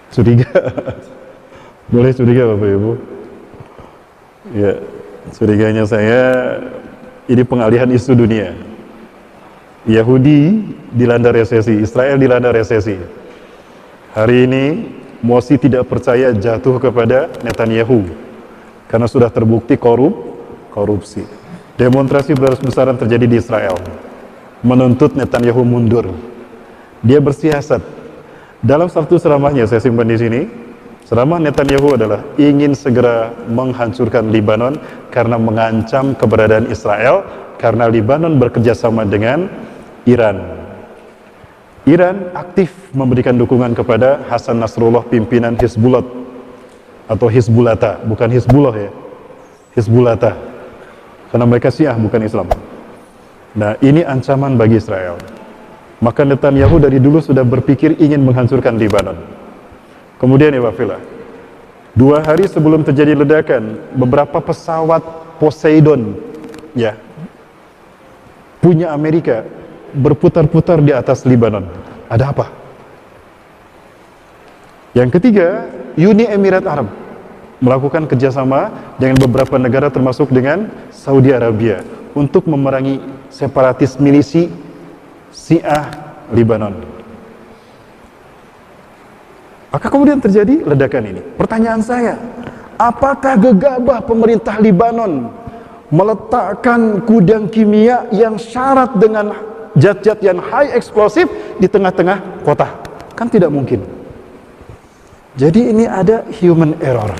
curiga. Boleh curiga Bapak Ibu? Ya, curiganya saya ini pengalihan isu dunia. Yahudi dilanda resesi, Israel dilanda resesi. Hari ini Morsi tidak percaya jatuh kepada Netanyahu karena sudah terbukti korupsi. Demonstrasi besar-besaran terjadi di Israel menuntut Netanyahu mundur. Dia bersiasat. Dalam satu ceramahnya, saya simpan di sini, ceramah Netanyahu adalah ingin segera menghancurkan Libanon karena mengancam keberadaan Israel, karena Libanon bekerjasama dengan Iran. Iran aktif memberikan dukungan kepada Hasan Nasrullah, pimpinan Hizbullah atau Hizbulata, bukan Hizbullah ya, Hizbulata, karena mereka Syiah bukan Islam. Nah, ini ancaman bagi Israel. Maka Netanyahu dari dulu sudah berpikir ingin menghancurkan Libanon. Kemudian ya Wafillah, 2 hari sebelum terjadi ledakan, beberapa pesawat Poseidon, ya, punya Amerika berputar-putar di atas Lebanon. Ada apa? Yang ketiga, Uni Emirat Arab melakukan kerjasama dengan beberapa negara termasuk dengan Saudi Arabia untuk memerangi separatis milisi Syiah Lebanon. Maka kemudian terjadi ledakan ini. Pertanyaan saya, apakah gegabah pemerintah Lebanon meletakkan gudang kimia yang syarat dengan zat-zat yang high eksplosif di tengah-tengah kota? Kan tidak mungkin. Jadi ini ada human error.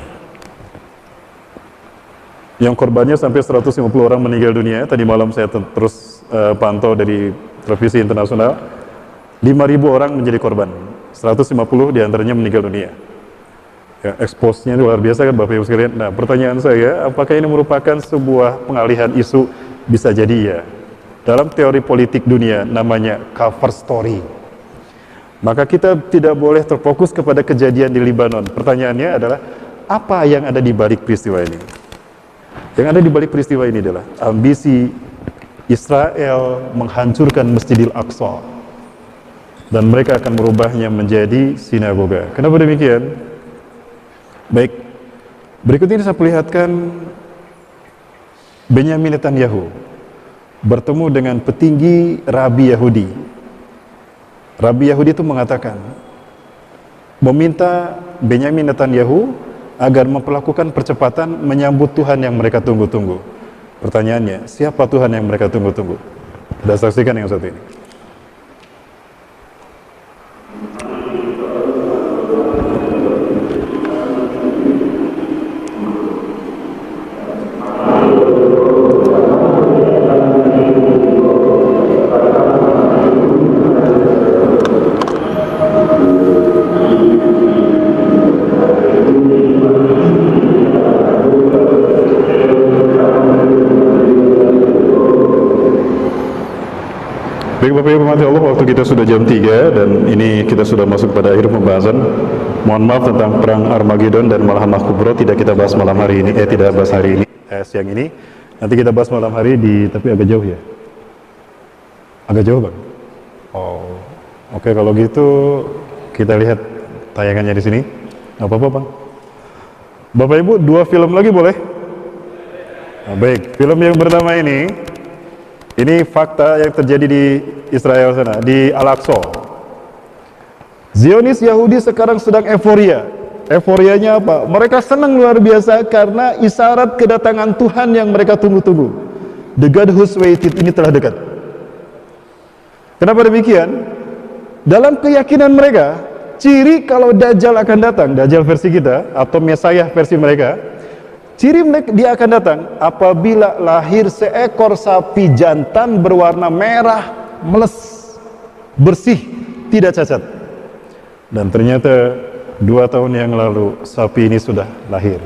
Yang korbannya sampai 150 orang meninggal dunia. Tadi malam saya terus pantau dari televisi internasional. 5.000 orang menjadi korban. 150 diantaranya meninggal dunia. Ya, exposnya luar biasa kan Bapak Ibu sekalian. Nah, pertanyaan saya, apakah ini merupakan sebuah pengalihan isu? Bisa jadi ya. Dalam teori politik dunia namanya cover story. Maka kita tidak boleh terfokus kepada kejadian di Lebanon. Pertanyaannya adalah, apa yang ada di balik peristiwa ini? Yang ada di balik peristiwa ini adalah ambisi Israel menghancurkan Masjidil Aqsa. Dan mereka akan merubahnya menjadi sinagoga. Kenapa demikian? Baik, berikut ini saya perlihatkan Benyamin Netanyahu bertemu dengan petinggi Rabi Yahudi. Rabi Yahudi itu mengatakan, meminta Benyamin Netanyahu agar memperlakukan percepatan menyambut Tuhan yang mereka tunggu-tunggu. Pertanyaannya, siapa Tuhan yang mereka tunggu-tunggu? Kita saksikan yang satu ini. Baik Bapak Ibu mati Allah, waktu kita sudah jam 3 dan ini kita sudah masuk pada akhir pembahasan. Mohon maaf tentang perang Armageddon dan Malhamah Kubro tidak kita bahas malam hari ini, tidak bahas hari ini, siang ini. Nanti kita bahas malam hari tapi agak jauh ya. Agak jauh Bang. Oh, oke, kalau gitu kita lihat tayangannya di sini. Nggak apa-apa Bang. Bapak Ibu, 2 film lagi boleh? Nah, baik, film yang pertama ini fakta yang terjadi di Israel sana, di Al-Aqsa. Zionis Yahudi sekarang sedang euforia. Euforianya apa? Mereka senang luar biasa karena isyarat kedatangan Tuhan yang mereka tunggu-tunggu. The God who's waited ini telah dekat. Kenapa demikian? Dalam keyakinan mereka, ciri kalau Dajjal akan datang, Dajjal versi kita atau Mesiah versi mereka, ciri dia akan datang apabila lahir seekor sapi jantan berwarna merah, meles, bersih, tidak cacat. Dan ternyata 2 tahun yang lalu sapi ini sudah lahir.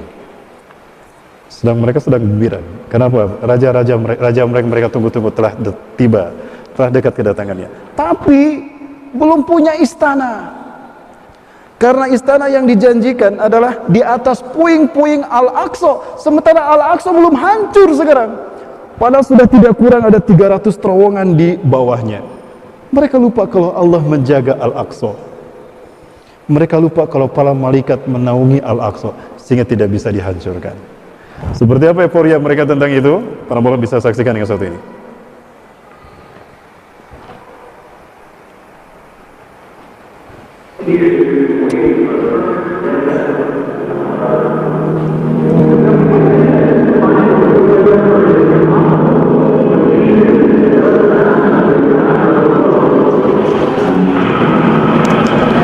Mereka sedang gembira. Kenapa? Raja mereka tunggu-tunggu telah tiba, telah dekat kedatangannya. Tapi belum punya istana. Karena istana yang dijanjikan adalah di atas puing-puing Al-Aqsa. Sementara Al-Aqsa belum hancur sekarang. Padahal sudah tidak kurang ada 300 terowongan di bawahnya. Mereka lupa kalau Allah menjaga Al-Aqsa. Mereka lupa kalau para malaikat menaungi Al-Aqsa sehingga tidak bisa dihancurkan. Seperti apa euforia mereka tentang itu? Para boleh bisa saksikan yang satu ini.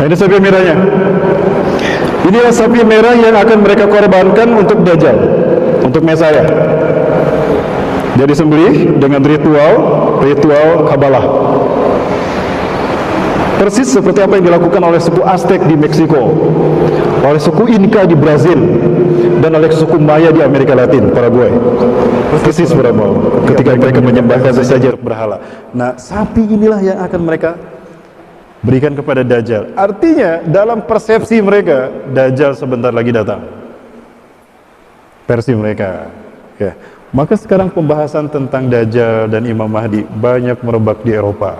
Ini sapi merahnya. Inilah sapi merah yang akan mereka korbankan untuk Dajjal, untuk Mesiah. Dia disembelih dengan ritual Kabalah. Persis seperti apa yang dilakukan oleh suku Aztec di Meksiko, oleh suku Inca di Brazil, dan oleh suku Maya di Amerika Latin, Paraguay. Persis berapa ketika mereka menyembahkan sesajen berhala. Nah, sapi inilah yang akan mereka berikan kepada Dajjal. Artinya dalam persepsi mereka Dajjal sebentar lagi datang. versi mereka. Ya. Maka sekarang pembahasan tentang Dajjal dan Imam Mahdi banyak merebak di Eropa.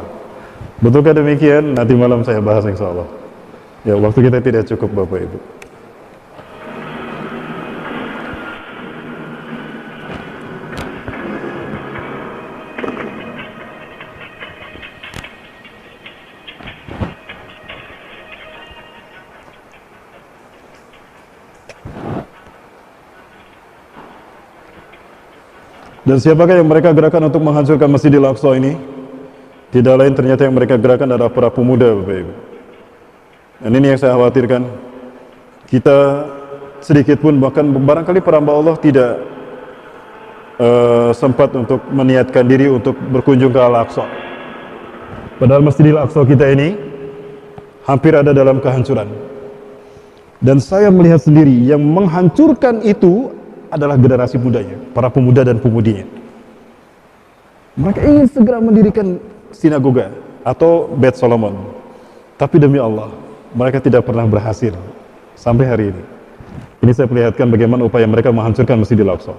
Betulkah demikian? Nanti malam saya bahas insya Allah. Ya, waktu kita tidak cukup Bapak Ibu. Dan siapakah yang mereka gerakan untuk menghancurkan Masjidil Aqsa ini? Tidak lain ternyata yang mereka gerakan adalah para pemuda, Bapak Ibu. Dan ini yang saya khawatirkan. Kita sedikit pun, bahkan barangkali para hamba Allah tidak sempat untuk meniatkan diri untuk berkunjung ke Al-Aqsa. Padahal Masjidil Aqsa kita ini hampir ada dalam kehancuran. Dan saya melihat sendiri yang menghancurkan itu adalah generasi mudanya, para pemuda dan pemudinya. Mereka ingin segera mendirikan sinagoga atau Bait Solomon. Tapi demi Allah, mereka tidak pernah berhasil sampai hari ini. Ini saya perlihatkan bagaimana upaya mereka menghancurkan Masjidil Aqsa.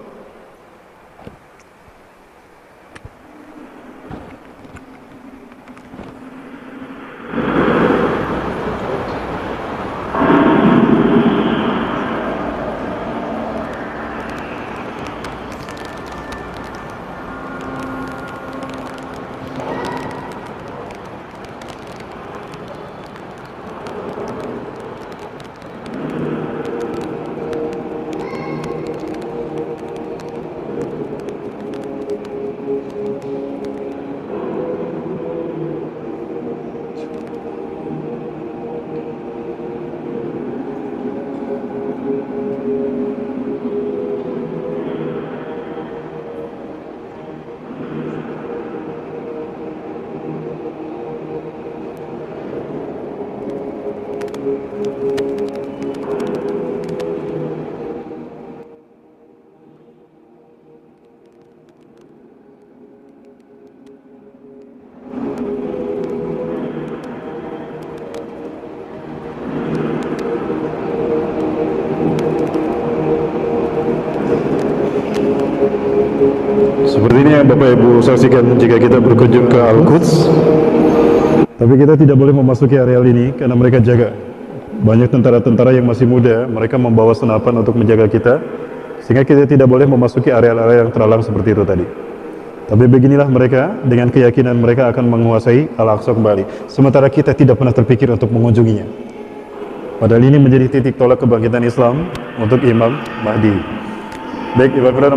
Seperti ini yang Bapak Ibu saksikan jika kita berkunjung ke Al-Quds. Tapi kita tidak boleh memasuki areal ini karena mereka jaga. Banyak tentara-tentara yang masih muda, mereka membawa senapan untuk menjaga kita, sehingga kita tidak boleh memasuki area-area yang terhalang seperti itu tadi. Tapi beginilah mereka, dengan keyakinan mereka akan menguasai Al-Aqsa kembali. Sementara kita tidak pernah terpikir untuk mengunjunginya. Padahal ini menjadi titik tolak kebangkitan Islam untuk Imam Mahdi. Baik, Ibadah.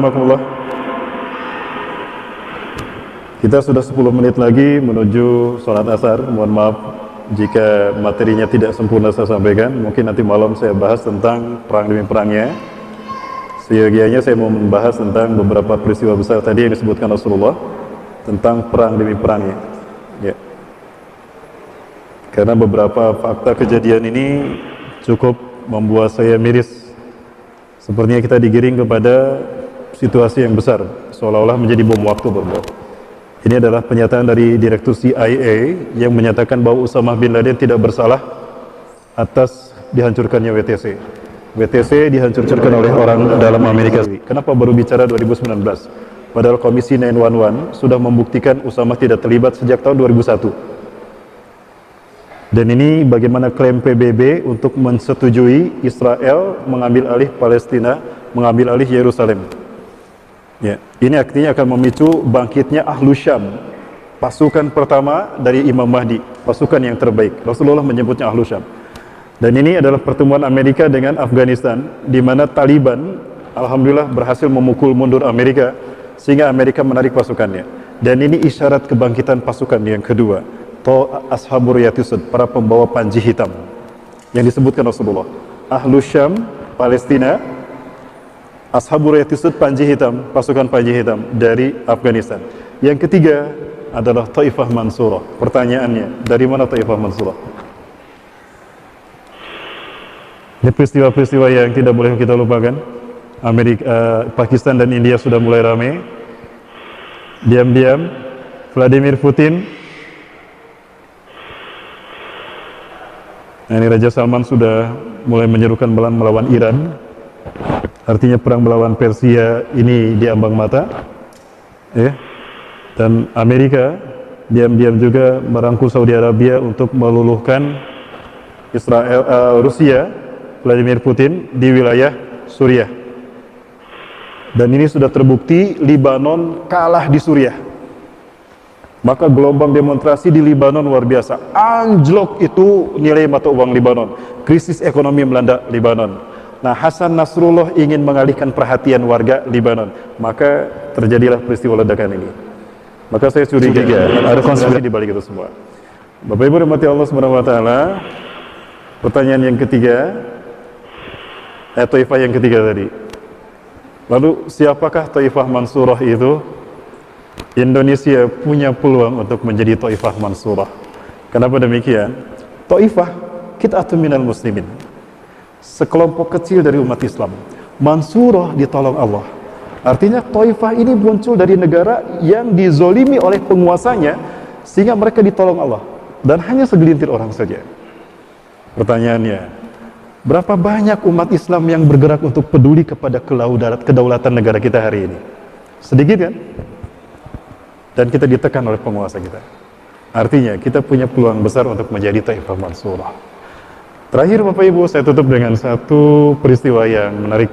Kita sudah 10 menit lagi menuju sholat asar. Mohon maaf jika materinya tidak sempurna saya sampaikan. Mungkin nanti malam saya bahas tentang perang demi perangnya. Seyogianya saya mau membahas tentang beberapa peristiwa besar tadi yang disebutkan Rasulullah tentang perang demi perangnya. Ya. Karena beberapa fakta kejadian ini cukup membuat saya miris. Sepertinya kita digiring kepada situasi yang besar, seolah-olah menjadi bom waktu berbuat. Ini adalah pernyataan dari Direktur CIA yang menyatakan bahwa Usamah bin Laden tidak bersalah atas dihancurkannya WTC. WTC dihancurkan oleh orang dalam Amerika. Kenapa baru bicara 2019? Padahal Komisi 911 sudah membuktikan Usamah tidak terlibat sejak tahun 2001. Dan ini bagaimana klaim PBB untuk mensetujui Israel mengambil alih Palestina, mengambil alih Yerusalem. Ya, ini artinya akan memicu bangkitnya Ahlu Syam, pasukan pertama dari Imam Mahdi, pasukan yang terbaik. Rasulullah menyebutnya Ahlu Syam. Dan ini adalah pertemuan Amerika dengan Afghanistan, di mana Taliban, alhamdulillah berhasil memukul mundur Amerika, sehingga Amerika menarik pasukannya. Dan ini isyarat kebangkitan pasukan yang kedua, Ashabur Yatisud, para pembawa panji hitam, yang disebutkan Rasulullah. Ahlu Syam, Palestina, Ashabur Yatisud, panji hitam, pasukan panji hitam dari Afghanistan. Yang ketiga adalah Taifah Mansurah. Pertanyaannya, dari mana Taifah Mansurah? Ini peristiwa-peristiwa yang tidak boleh kita lupakan. Pakistan dan India sudah mulai ramai. Diam-diam Vladimir Putin, nah ini Raja Salman sudah mulai menyerukan melawan Iran. artinya perang melawan Persia ini diambang mata, ya. Dan Amerika diam-diam juga merangkul Saudi Arabia untuk meluluhkan Rusia, Vladimir Putin di wilayah Suriah. Dan ini sudah terbukti Libanon kalah di Suriah. Maka gelombang demonstrasi di Libanon luar biasa. Anjlok itu nilai mata uang Libanon. Krisis ekonomi melanda Libanon. Nah, Hasan Nasrullah ingin mengalihkan perhatian warga Libanon. Maka terjadilah peristiwa ledakan ini. Maka saya curiga ada konspirasi di balik itu semua. Bapak Ibu rahmati Allah Subhanahu wa taala. Pertanyaan yang ketiga, Taifah yang ketiga tadi. Lalu siapakah Taifah Mansurah itu? Indonesia punya peluang untuk menjadi Taifah Mansurah. Kenapa demikian? Taifah qit'atun minal muslimin, sekelompok kecil dari umat Islam. Mansurah ditolong Allah. Artinya Taifah ini muncul dari negara yang dizolimi oleh penguasanya, sehingga mereka ditolong Allah. Dan hanya segelintir orang saja. Pertanyaannya, berapa banyak umat Islam yang bergerak untuk peduli kepada kedaulatan negara kita hari ini? Sedikit kan? Dan kita ditekan oleh penguasa kita. Artinya kita punya peluang besar untuk menjadi Taifah Mansurah. Terakhir Bapak Ibu, saya tutup dengan satu peristiwa yang menarik.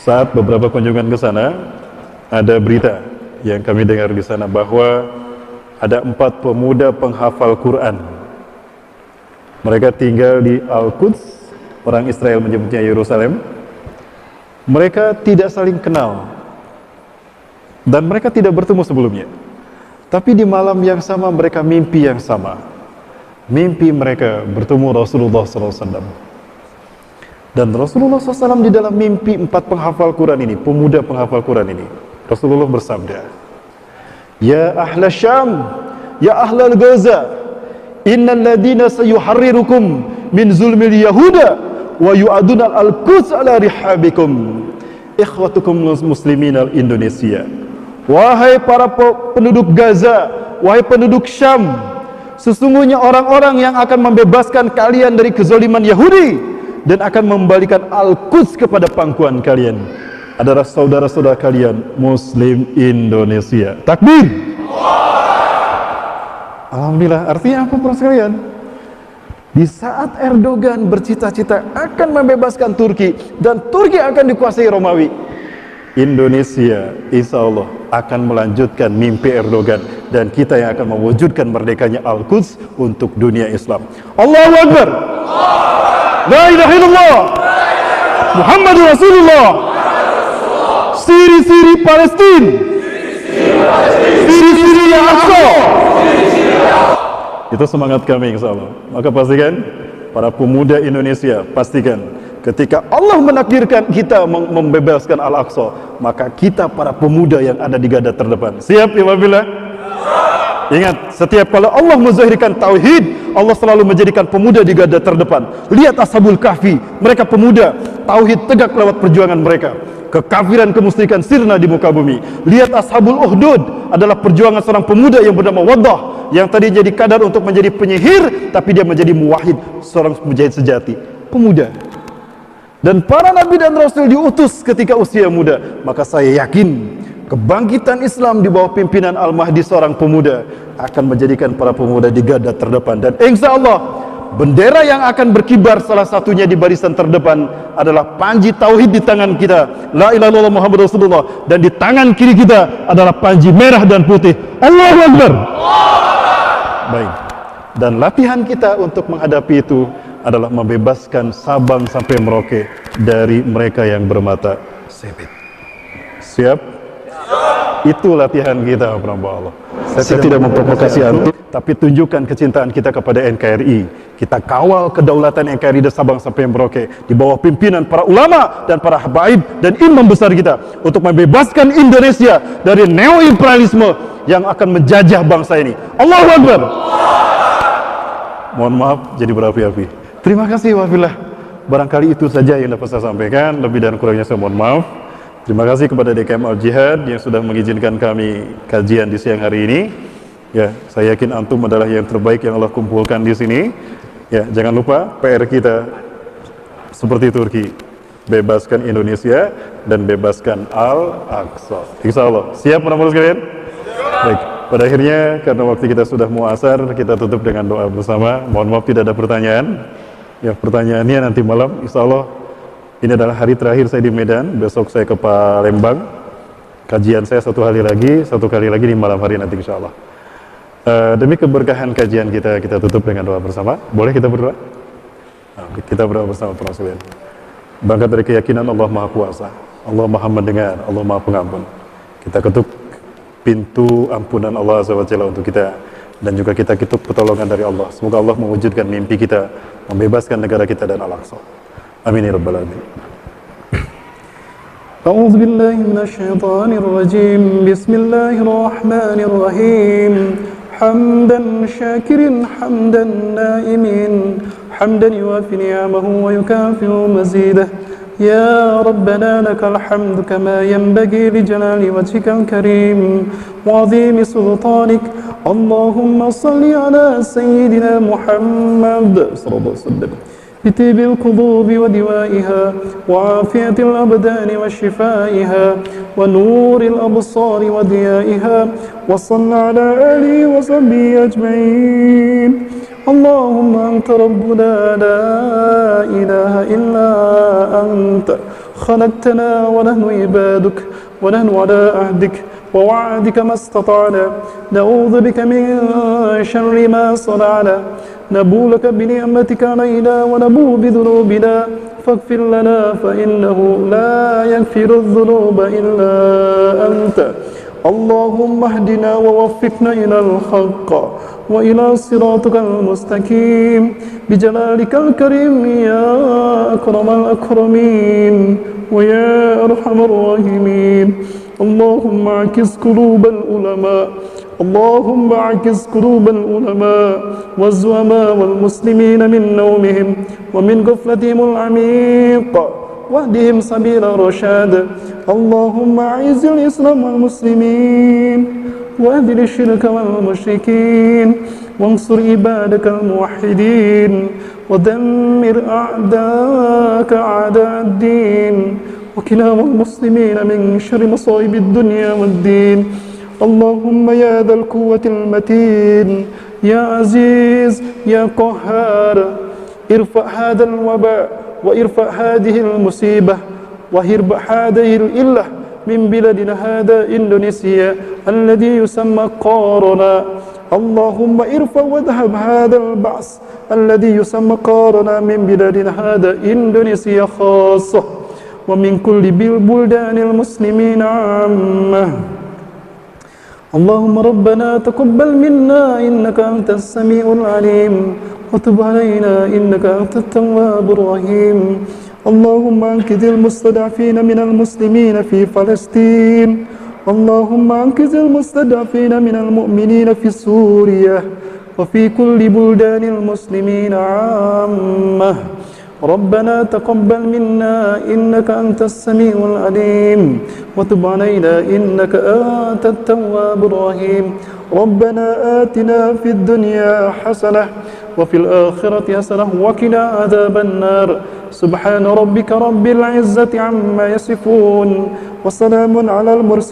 Saat beberapa kunjungan ke sana, ada berita yang kami dengar di sana bahwa ada 4 pemuda penghafal Quran. Mereka tinggal di Al-Quds, orang Israel menyebutnya Yerusalem. Mereka tidak saling kenal, dan mereka tidak bertemu sebelumnya. Tapi di malam yang sama mereka mimpi yang sama. Mimpi mereka bertemu Rasulullah SAW. Dan Rasulullah SAW di dalam mimpi 4 penghafal Quran ini, pemuda penghafal Quran ini, Rasulullah bersabda, "Ya ahla Syam, ya ahla Gaza, innal ladina sayuharrirukum min zulmil yahuda wa yu'aduna al-quds ala rihabikum ikhwatukum muslimin al-Indonesia." Wahai para penduduk Gaza, wahai penduduk Syam, sesungguhnya orang-orang yang akan membebaskan kalian dari kezaliman Yahudi dan akan membalikan Al-Quds kepada pangkuan kalian adalah saudara-saudara kalian Muslim Indonesia. Takbir! Alhamdulillah. Artinya apa para sekalian? Di saat Erdogan bercita-cita akan membebaskan Turki dan Turki akan dikuasai Romawi, Indonesia insya Allah akan melanjutkan mimpi Erdogan, dan kita yang akan mewujudkan merdekanya Al-Quds untuk dunia Islam. Allahu Akbar, la ilaha illallah, Muhammadur Rasulullah. Siri-siri Palestina, siri-siri yang Aqsa. Itu semangat kami insya Allah. Maka pastikan para pemuda Indonesia, pastikan ketika Allah menakdirkan kita membebaskan Al-Aqsa, maka kita para pemuda yang ada di garda terdepan. Siap ya wabillah? Ingat, setiap kali Allah menzahirkan tauhid, Allah selalu menjadikan pemuda di garda terdepan. Lihat Ashabul Kahfi, mereka pemuda, tauhid tegak lewat perjuangan mereka. Kekafiran, kemusyrikan sirna di muka bumi. Lihat Ashabul Uhdud, adalah perjuangan seorang pemuda yang bernama Waddah, yang tadi jadi kadar untuk menjadi penyihir, tapi dia menjadi muwahhid, seorang mujahid sejati. Pemuda. Dan para nabi dan rasul diutus ketika usia muda. Maka saya yakin kebangkitan Islam di bawah pimpinan Al-Mahdi, seorang pemuda, akan menjadikan para pemuda di garda terdepan. Dan insya Allah bendera yang akan berkibar salah satunya di barisan terdepan adalah panji tauhid di tangan kita, la ilaha illallah Muhammad Rasulullah, dan di tangan kiri kita adalah panji merah dan putih. Allahu Akbar. Baik. Dan latihan kita untuk menghadapi itu adalah membebaskan Sabang sampai Merauke dari mereka yang bermata sipit. Siap? Itu latihan kita, Prabu Allah. Saya tidak memprovokasi antum, tapi tunjukkan kecintaan kita kepada NKRI. Kita kawal kedaulatan NKRI dari Sabang sampai Merauke di bawah pimpinan para ulama dan para habaib dan imam besar kita untuk membebaskan Indonesia dari neo-imperialisme yang akan menjajah bangsa ini. Allahu Akbar. Mohon maaf jadi berapi-api. Terima kasih wabillah. Barangkali itu saja yang dapat saya sampaikan. Lebih dan kurangnya saya mohon maaf. Terima kasih kepada DKM Al-Jihad yang sudah mengizinkan kami kajian di siang hari ini. Ya, saya yakin antum adalah yang terbaik yang Allah kumpulkan di sini. Ya, jangan lupa PR kita seperti Turki. Bebaskan Indonesia dan bebaskan Al-Aqsa. Insya Allah. Siap para sekalian? Baik. Pada akhirnya karena waktu kita sudah mau asar, kita tutup dengan doa bersama. Mohon maaf tidak ada pertanyaan. Ya, pertanyaannya nanti malam. Insya Allah ini adalah hari terakhir saya di Medan. Besok saya ke Palembang. Kajian saya satu kali lagi di malam hari nanti insya Allah. Demi keberkahan kajian kita tutup dengan doa bersama. Boleh kita berdoa? Nah, kita berdoa bersama para sekalian. Berangkat dari keyakinan Allah Maha Kuasa, Allah Maha Mendengar, Allah Maha Pengampun. Kita ketuk pintu ampunan Allah Azza wa Jalla untuk kita, dan juga kita ketuk pertolongan dari Allah. Semoga Allah mewujudkan mimpi kita, membebaskan negara kita dan Al-Aqsa. Amin ya rabbal alamin. أعوذ بالله من الشيطان الرجيم بسم الله الرحمن الرحيم حمدا شاكر حمدا نائمين حمدا يوافي نعمه ويكافئ مزيده يا ربنا لك الحمد كما ينبغي لجلال وجهك الكريم وعظيم سلطانك اللهم صل على سيدنا محمد صلى الله عليه وسلم بطيب القلوب ودوائها وعافية الأبدان وشفائها ونور الأبصار وضيائها وصلى على آله وصحبه أجمعين اللهم أنت ربنا لا إله إلا أنت خلقتنا ونحن عبادك ونحن على عهدك ووعدك ما استطعنا نعوذ بك من شر ما صنعنا نبو لك بنعمتك علينا ونبو بذنوبنا فاغفر لنا فإنه لا يغفر الذنوب إلا أنت اللهم اهدنا ووفقنا إلى الحق وإلى صراطك المستقيم بجلالك الكريم يا أكرم الأكرمين ويا أرحم الراحمين اللهم اعكس قلوب العلماء اللهم اعكس قلوب العلماء والزعماء والمسلمين من نومهم ومن غفلتهم العميق واهدهم سبيل الرشاد اللهم أعز الإسلام والمسلمين وأذل الشرك والمشركين وانصر عبادك الموحدين ودمر أعداءك أعداء الدين وكلا المسلمين من شر مصائب الدنيا والدين اللهم يا ذا القوة المتين يا عزيز يا قهار ارفع هذا الوباء وارفع هذه المصيبة وارفع هذه الإلة من بلادنا هذا إندونيسيا الذي يسمى كورونا اللهم ارفع واذهب هذا البعث الذي يسمى كورونا من بلادنا هذا إندونيسيا خاصة ومن كل بلدان المسلمين عامة اللهم ربنا تقبل منا إنك أنت السميع العليم وتب علينا إنك أنت التواب الرحيم اللهم أنقذ المستضعفين من المسلمين في فلسطين اللهم أنقذ المستضعفين من المؤمنين في سوريا وفي كل بلدان المسلمين عامة ربنا تقبل منا إنك أنت السميع العليم وتب علينا إنك أنت التواب الرحيم ربنا آتنا في الدنيا حسنة وفي الآخرة حسنة وقنا عذاب النار سبحان ربك رب العزة عما يصفون وسلام على المرسلين